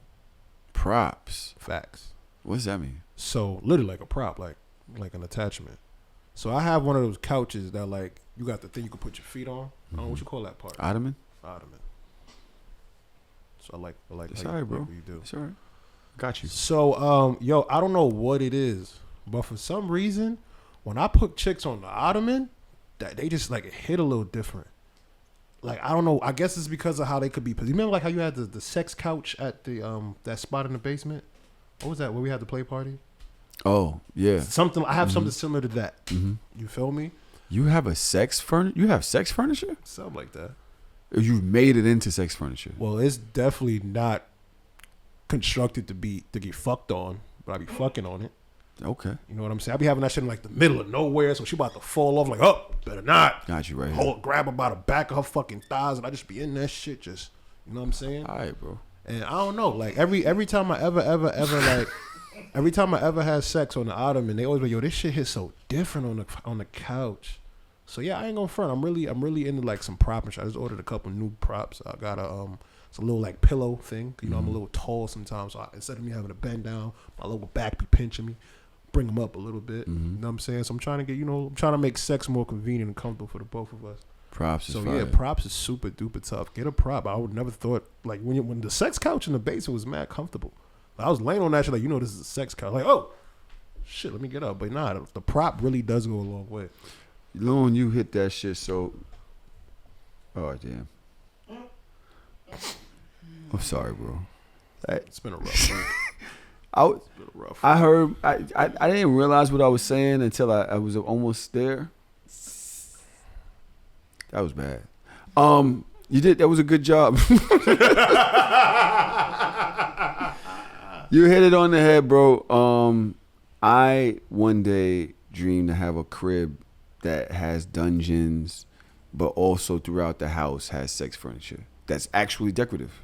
Props? Facts. What does that mean? So, literally like a prop, like an attachment. So I have one of those couches that like, you got the thing you can put your feet on. I don't know what you call that part. Ottoman? So I like it's how all right, you, bro. like what you do. It's all right. Got you. So, yo, I don't know what it is, but for some reason, when I put chicks on the ottoman, that they just like hit a little different. Like I don't know. I guess it's because of how they could be. You remember like how you had the sex couch at the that spot in the basement? What was that? Where we had the play party? Oh yeah. Something. I have something similar to that. You feel me? You have a sex furniture? You have sex furniture? Something like that. You've made it into sex furniture. Well, it's definitely not constructed to get fucked on, but I be fucking on it. Okay. You know what I'm saying? I be having that shit in like the middle of nowhere, so she about to fall off. Like, oh, better not. Got you right here. Grab her by the back of her fucking thighs, and I just be in that shit, just, you know what I'm saying? All right, bro. And I don't know, like every time I ever like, every time I ever had sex on the ottoman, they always be, yo, this shit hits so different on the couch. So yeah, I ain't gonna front. I'm really into like some prop and shit. I just ordered a couple new props. I got it's a little like pillow thing. You know, I'm a little tall sometimes. So instead of me having to bend down, my lower back be pinching me. Bring them up a little bit. You know what I'm saying? So I'm trying to get, I'm trying to make sex more convenient and comfortable for the both of us. Props is fire. Yeah, props is super duper tough. Get a prop. I would never thought, like, when the sex couch in the basement was mad comfortable. I was laying on that shit like, this is a sex couch. Like, oh, shit, let me get up. But nah, the prop really does go a long way. Loon, you hit that shit so... Oh, damn. I'm sorry, bro. It's been a rough week. I heard... I didn't realize what I was saying until I was almost there. That was bad. You did. That was a good job. You hit it on the head, bro. I one day dreamed to have a crib that has dungeons, but also throughout the house has sex furniture that's actually decorative.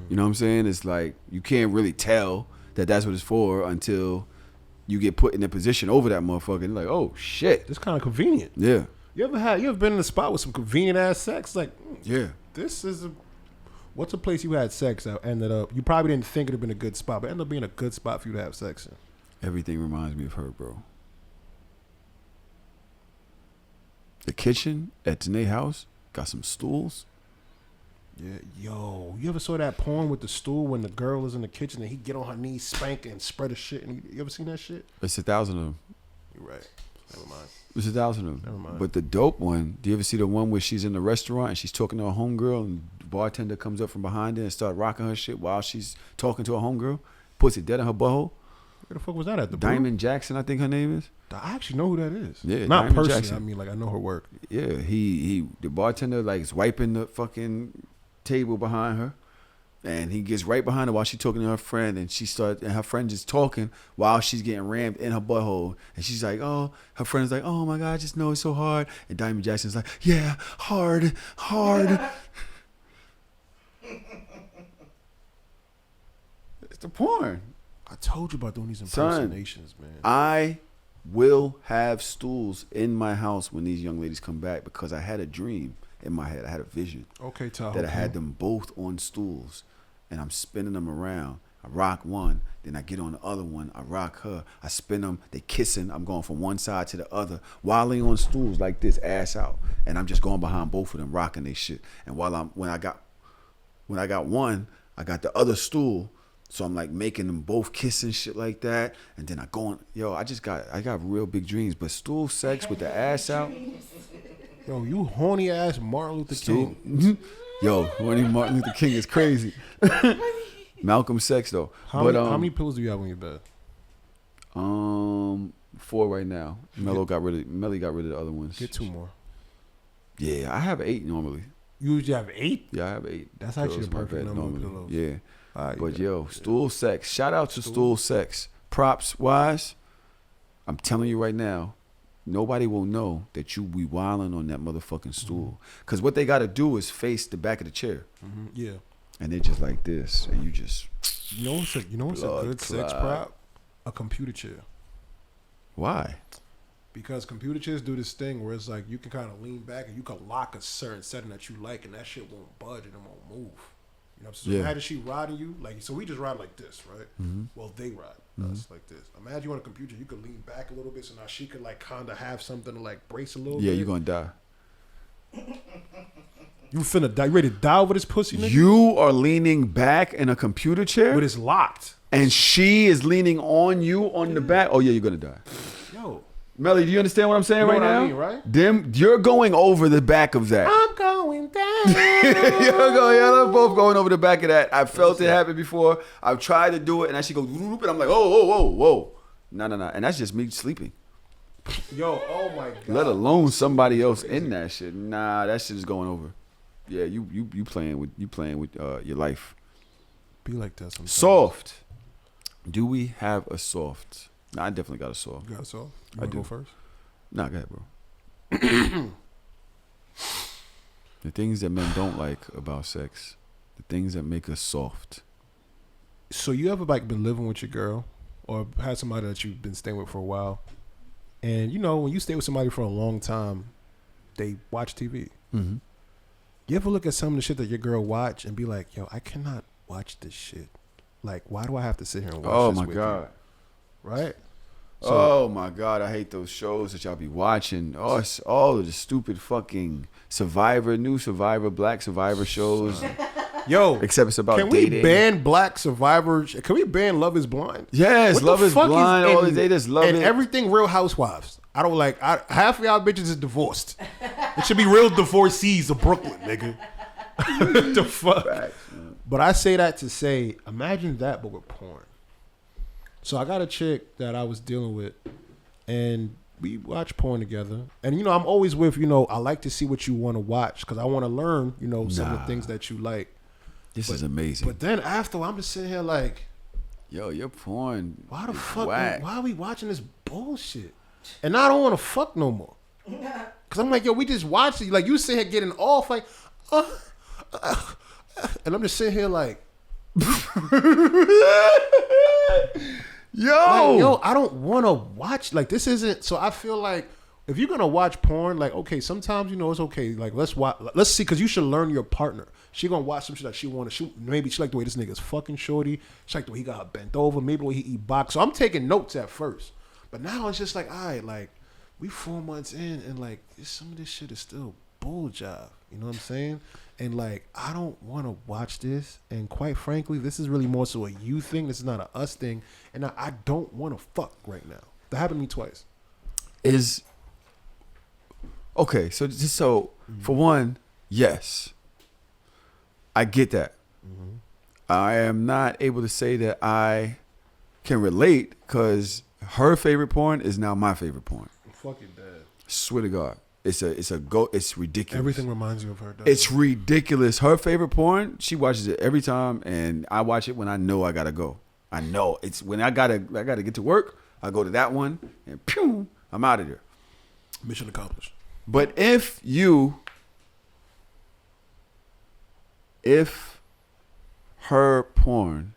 You know what I'm saying? It's like you can't really tell that that's what it's for until you get put in a position over that motherfucker. And you're like, oh shit, it's kind of convenient. Yeah. You ever been in a spot with some convenient ass sex? Like, yeah, this is what's a place you had sex that ended up, you probably didn't think it'd have been a good spot, but ended up being a good spot for you to have sex in. Everything reminds me of her, bro. The kitchen at Tanae's house got some stools. Yeah, yo, you ever saw that porn with the stool when the girl is in the kitchen and he get on her knees, spank and spread her shit? And you ever seen that shit? It's 1,000 of them. You're right. Never mind. It's 1,000 of them. Never mind. But the dope one, do you ever see the one where she's in the restaurant and she's talking to a homegirl and the bartender comes up from behind her and start rocking her shit while she's talking to a homegirl? Puts it dead in her butthole? Where the fuck was that at? The Diamond Jackson, I think her name is. I actually know who that is. Yeah, not Diamond personally. Jackson. I mean, like, I know her work. Yeah, the bartender like is wiping the fucking table behind her, and he gets right behind her while she's talking to her friend, and her friend just talking while she's getting rammed in her butthole, and she's like, oh, her friend's like, oh my god, I just know it's so hard, and Diamond Jackson's like, yeah, hard. It's the porn. I told you about doing these impersonations, man. I will have stools in my house when these young ladies come back because I had a dream in my head. I had a vision. Okay, Tahoe. That I had them both on stools and I'm spinning them around. I rock one, then I get on the other one. I rock her. I spin them. They kissing. I'm going from one side to the other while they on stools like this, ass out, and I'm just going behind both of them, rocking their shit. And when I got one, I got the other stool. So I'm like making them both kiss and shit like that. And then I go on, I got real big dreams. But stool sex with the ass out. Yo, you horny ass Martin Luther King. Yo, horny Martin Luther King is crazy. Malcolm sex though. How many pillows do you have on your bed? 4 right now. Melly got rid of the other ones. Get 2 more. Yeah, I have 8 normally. You usually have 8? Yeah, I have 8. That's actually the perfect number of pillows. Yeah. Right, but yo, stool sex. Shout out to stool sex. Props wise, I'm telling you right now, nobody will know that you be wilding on that motherfucking stool. Cause what they gotta do is face the back of the chair. Yeah. And they're just like this, and you just. You know what's a good sex prop? A computer chair. Why? Because computer chairs do this thing where it's like you can kind of lean back and you can lock a certain setting that you like, and that shit won't budge and it won't move. You know, so imagine she riding you so we just ride like this, right? Well, they ride us like this. Imagine you on a computer, you could lean back a little bit, so now she could like kind of have something to like brace a little bit. Yeah, you're gonna die. You finna die? You ready to die over this pussy, nigga? You are leaning back in a computer chair, but it's locked, and she is leaning on you on the back. Oh yeah, you're gonna die. Yo, Melly, do you understand what I'm saying right now? I mean, right? You're going over the back of that. I'm going down. Y'all both going over the back of that. I felt it happen before. I've tried to do it, and I she goes, and I'm like, whoa. No. And that's just me sleeping. Yo, oh my god. Let alone somebody else in that shit. Nah, that shit is going over. Yeah, you playing with your life. Be like that sometimes. Soft. Do we have a soft? Nah, I definitely got a soft. You got a soft? I do. Go first? Nah, go ahead, bro. The things that men don't like about sex, the things that make us soft. So you ever like been living with your girl, or had somebody that you've been staying with for a while, and you know when you stay with somebody for a long time, they watch TV. Mm-hmm. You ever look at some of the shit that your girl watch and be like, yo, I cannot watch this shit. Like, why do I have to sit here and watch this with you? Right? So, oh my God, I hate those shows that y'all be watching. Oh, it's all of the stupid fucking new Survivor, Black Survivor shows. yo, except it's about can dating. we ban Black Survivor? Can we ban Love is Blind? Yes, What Love the is fuck Blind. They just love and it. everything Real Housewives. I don't like. Half of y'all bitches is divorced. It should be Real Divorcees of Brooklyn, nigga. The fuck. Facts, but I say that to say, imagine that, but with porn. So I got a chick that I was dealing with, and we watch porn together. And you know, I'm always with, you know, I like to see what you want to watch because I want to learn, you know, some of the things that you like. This is amazing. But then after, I'm just sitting here like, yo, your porn. Why the fuck? Whack. Why are we watching this bullshit? And now I don't want to fuck no more. Cause I'm like, yo, we just watched it. Like you sit here getting off, like, and I'm just sitting here like, yo, I don't want to watch. Like this isn't. So I feel like if you're gonna watch porn, like okay, sometimes you know it's okay. Like let's watch. Let's see, cause you should learn your partner. She gonna watch some shit that she want to. Maybe she like the way this nigga's fucking shorty. She like the way he got her bent over. Maybe the way he eat box. So I'm taking notes at first. But now it's just like, all right, like, we 4 months in and, like, some of this shit is still bull job. You know what I'm saying? And, like, I don't want to watch this. And quite frankly, this is really more so a you thing. This is not a us thing. And I don't want to fuck right now. That happened to me twice. Okay, so just for one, yes. I get that. Mm-hmm. I am not able to say that I can relate because her favorite porn is now my favorite porn. I'm fucking dead. Swear to God. It's ridiculous. Everything reminds you of her. It's ridiculous. Her favorite porn, she watches it every time, and I watch it when I know I gotta go. I know it's when I gotta get to work. I go to that one, and pew, I'm out of there. Mission accomplished. But if her porn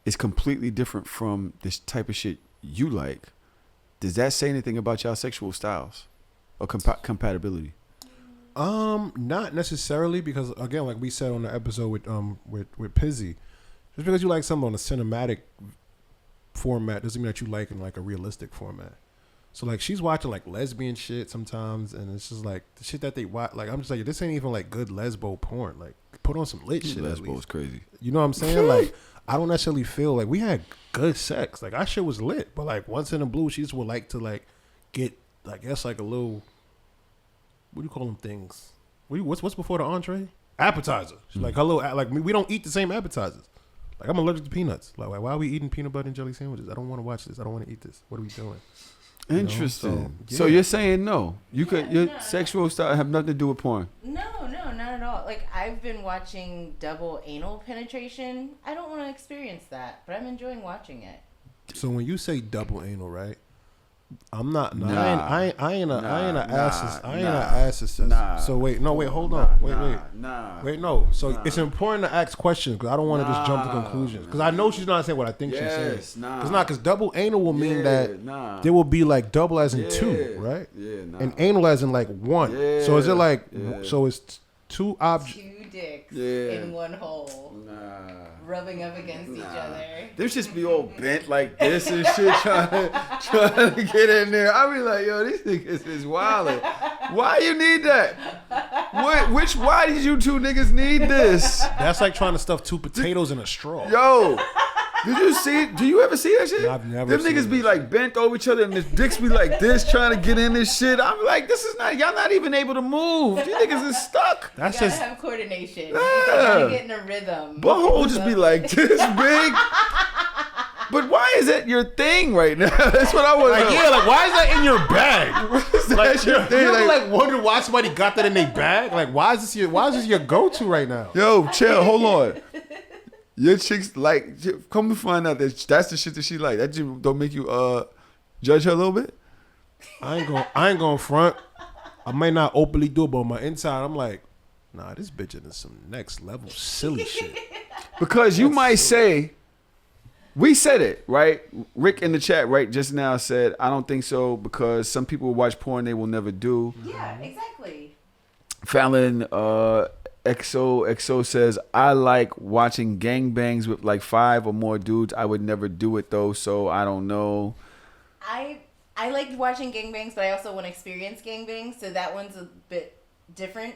is completely different from this type of shit you like, does that say anything about y'all sexual styles or compatibility? Not necessarily, because again, like we said on the episode with Pizzy, just because you like something on a cinematic format doesn't mean that you like in like a realistic format. So like she's watching like lesbian shit sometimes, and it's just like the shit that they watch. Like I'm just like, this ain't even like good lesbo porn. Like put on some lit shit. Lesbo is crazy. You know what I'm saying? Like I don't necessarily feel like we had good sex. Like our shit was lit, but like once in a blue, she just would like to like get, I guess like a little, what do you call them things? What's before the entree? Appetizer. She's like, hello, like we don't eat the same appetizers. Like I'm allergic to peanuts. Like why are we eating peanut butter and jelly sandwiches? I don't want to watch this. I don't want to eat this. What are we doing? Interesting. So, so you're saying no? Your sexual style have nothing to do with porn? No, not at all. Like I've been watching double anal penetration. I don't want to experience that, but I'm enjoying watching it. So when you say double anal, right? I'm not. I ain't an ass. So wait, hold on. Wait, no. So it's important to ask questions because I don't want to just jump to conclusions. Because I know she's not saying what I think she's saying. It's not, because double anal will mean that there will be like double as in two, right? And anal as in like one. So is it like so it's two objects? Two dicks in one hole. Rubbing up against each other. They just be all bent like this and shit, trying to get in there. I be like, yo, these niggas is wildin'. Why you need that? Why did you two niggas need this? That's like trying to stuff two potatoes in a straw. Yo, do you ever see that shit? I've never Them niggas be like bent over each other and the dicks be like this, trying to get in this shit. I'm like, y'all not even able to move. You niggas is stuck. That's you gotta have coordination. You gotta get in a rhythm. Butthole just be like this big. But why is that your thing right now? That's what I was like. Yeah, like why is that in your bag? Like, you ever like wonder why somebody got that in their bag? Like why is this your go-to right now? Yo, chill, hold on. Your chicks like, come to find out that that's the shit that she like. That just don't make you judge her a little bit? I ain't going front. I may not openly do it, but on my inside, I'm like, nah, this bitch is some next level silly shit. Because you might say, We said it, right? Rick in the chat right just now said, I don't think so because some people will watch porn they will never do. Yeah, exactly. Fallon XO says, I like watching gangbangs with like 5 or more dudes. I would never do it though, so I don't know. I like watching gangbangs, but I also want to experience gangbangs, so that one's a bit different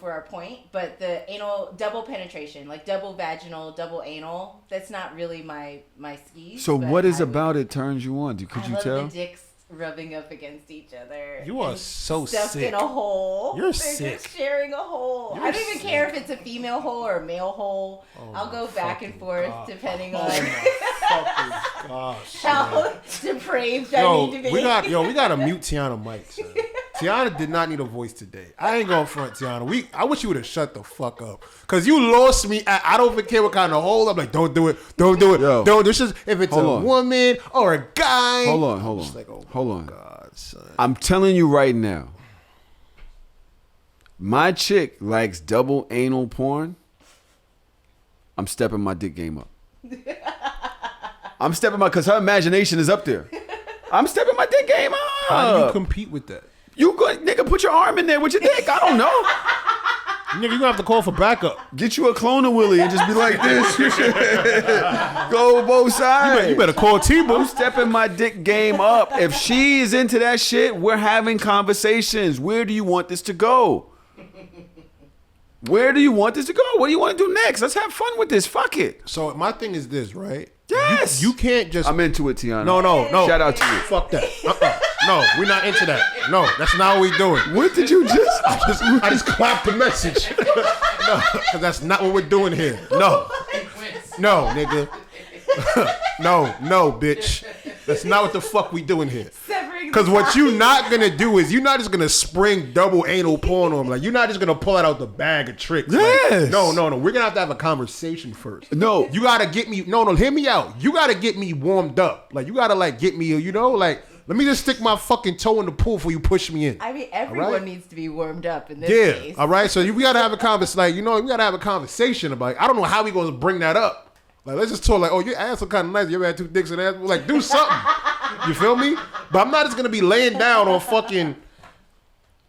for our point. But the anal double penetration, like double vaginal, double anal, that's not really my skis. So what is about it turns you on? Could you tell? The dicks rubbing up against each other. You are so stuck sick. in a hole. You're They're sick. just sharing a hole. You're I don't even sick. care if it's a female hole or a male hole. I'll go back and forth depending on how depraved I need to be. We got to mute Tiana Mike. Son. Tiana did not need a voice today. I ain't gonna front Tiana. I wish you would have shut the fuck up. Cause you lost me. I don't even care what kind of hole. I'm like, don't do it. Don't do it. Yo, don't. This is if it's a woman or a guy. Hold on. Like, oh hold on. God, son. I'm telling you right now. My chick likes double anal porn. I'm stepping my dick game up. I'm stepping because her imagination is up there. I'm stepping my dick game up. How do you compete with that? You go, nigga, put your arm in there with your dick. I don't know. Nigga, you gonna have to call for backup. Get you a cloner Willie and just be like this. Go both sides. You better call T-Boo. I'm stepping my dick game up. If she is into that shit, we're having conversations. Where do you want this to go? Where do you want this to go? What do you want to do next? Let's have fun with this. Fuck it. So my thing is this, right? Yes. You can't just. I'm into it, Tiana. No. Shout out to you. Fuck that. No, we're not into that. No, that's not what we doing. What did you just? I just clapped the message. No, because that's not what we're doing here. No, nigga. no, bitch. That's not what the fuck we doing here. Because what you not gonna do is you're not just gonna spring double anal porn on them. Like you're not just gonna pull it out the bag of tricks. Yes. Like, no. We're gonna have a conversation first. No. You gotta get me. No. Hear me out. You gotta get me warmed up. Like you gotta like get me. Like let me just stick my fucking toe in the pool before you push me in. I mean, everyone needs to be warmed up in this case. All right. So we gotta have a conversation. Like we gotta have a conversation about. I don't know how we gonna bring that up. Like let's just talk. Like your ass look kind of nice. You ever had 2 dicks in ass? Like do something. You feel me? But I'm not just gonna be laying down on fucking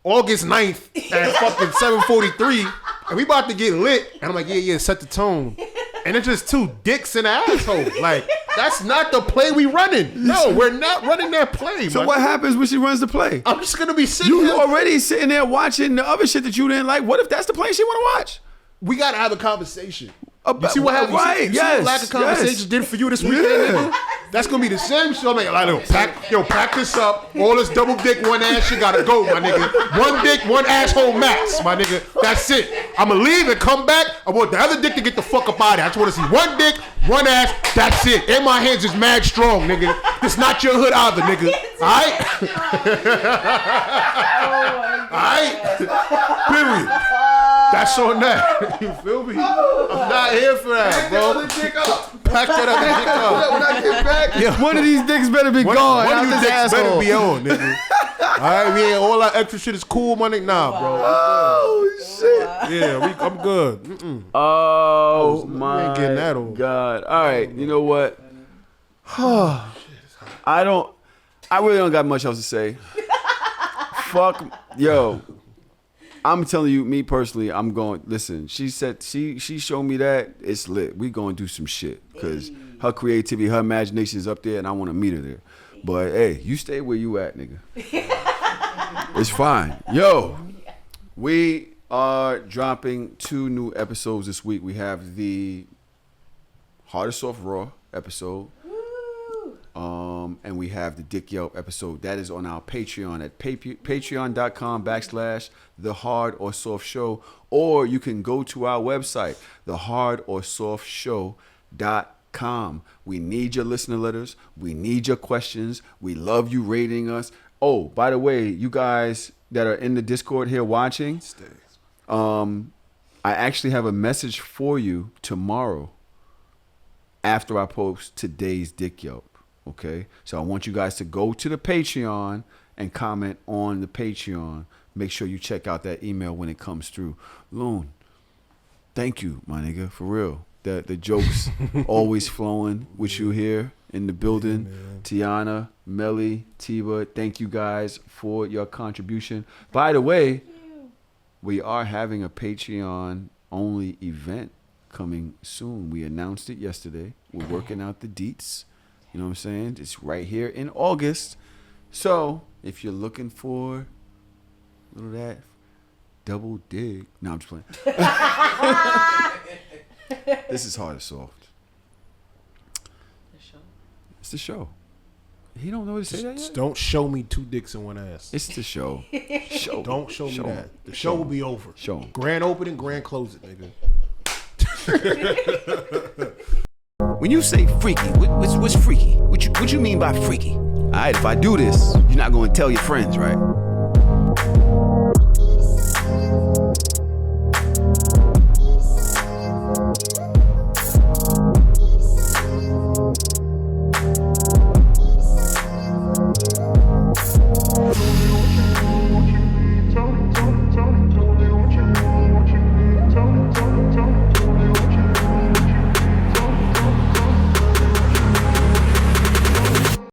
August 9th at fucking 7:43, and we about to get lit. And I'm like, yeah, set the tone. And it's just 2 dicks in the asshole. Like that's not the play we running. No, we're not running that play. So what happens when she runs the play? I'm just gonna be sitting. You here. already sitting there watching the other shit that you didn't like. What if that's the play she want to watch? We gotta have a conversation. You see what happened? Right, you see what lack of conversation did for you this weekend, nigga? That's gonna be the same shit. I'm like, pack this up. All this double dick, one ass shit gotta go, my nigga. 1 dick, 1 asshole max, my nigga. That's it. I'ma leave and come back. I want the other dick to get the fuck up out of here. I just wanna see 1 dick, 1 ass. That's it. And my hands is mad strong, nigga. It's not your hood either, nigga. Alright? Period. That's on that. You feel me? I'm not here for that, bro. Pack that other dick up. When I get back, one of these dicks better be gone. One of you dicks better be on, nigga. Alright, we ain't all that extra shit is cool, my nigga. Nah, bro. Oh shit. Yeah, I'm good. Oh my ain't getting that over. God. All right, you know what? I really don't got much else to say. Fuck, yo. I'm telling you, me personally, I'm going. Listen, she said she showed me that it's lit. We going to do some shit because her creativity, her imagination is up there, and I want to meet her there. But hey, you stay where you at, nigga. It's fine. Yo, we are dropping 2 new episodes this week. We have the Hard or Soft Raw episode. And we have the Dick Yelp episode. That is on our Patreon at patreon.com/The Hard or Soft Show. Or you can go to our website, thehardorsoft.show.com. We need your listener letters. We need your questions. We love you rating us. Oh, by the way, you guys that are in the Discord here watching, I actually have a message for you tomorrow after I post today's Dick Yelp. Okay, so I want you guys to go to the Patreon and comment on the Patreon. Make sure you check out that email when it comes through. Loon, thank you, my nigga, for real. the jokes always flowing with you here in the building. Tiana, Melly, Tiba, thank you guys for your contribution. By the way, we are having a Patreon-only event coming soon. We announced it yesterday. We're working out the deets. You know what I'm saying? It's right here in August. So if you're looking for a little of that double dig. No, I'm just playing. This is hard or soft. It's the show. He don't know what to say that yet? Don't show me 2 dicks in one ass. It's the show. Don't show me that. The show will be over. Show 'em. Grand opening, grand close it, nigga. When you say freaky, what's freaky? What you mean by freaky? All right, if I do this, you're not going to tell your friends, right?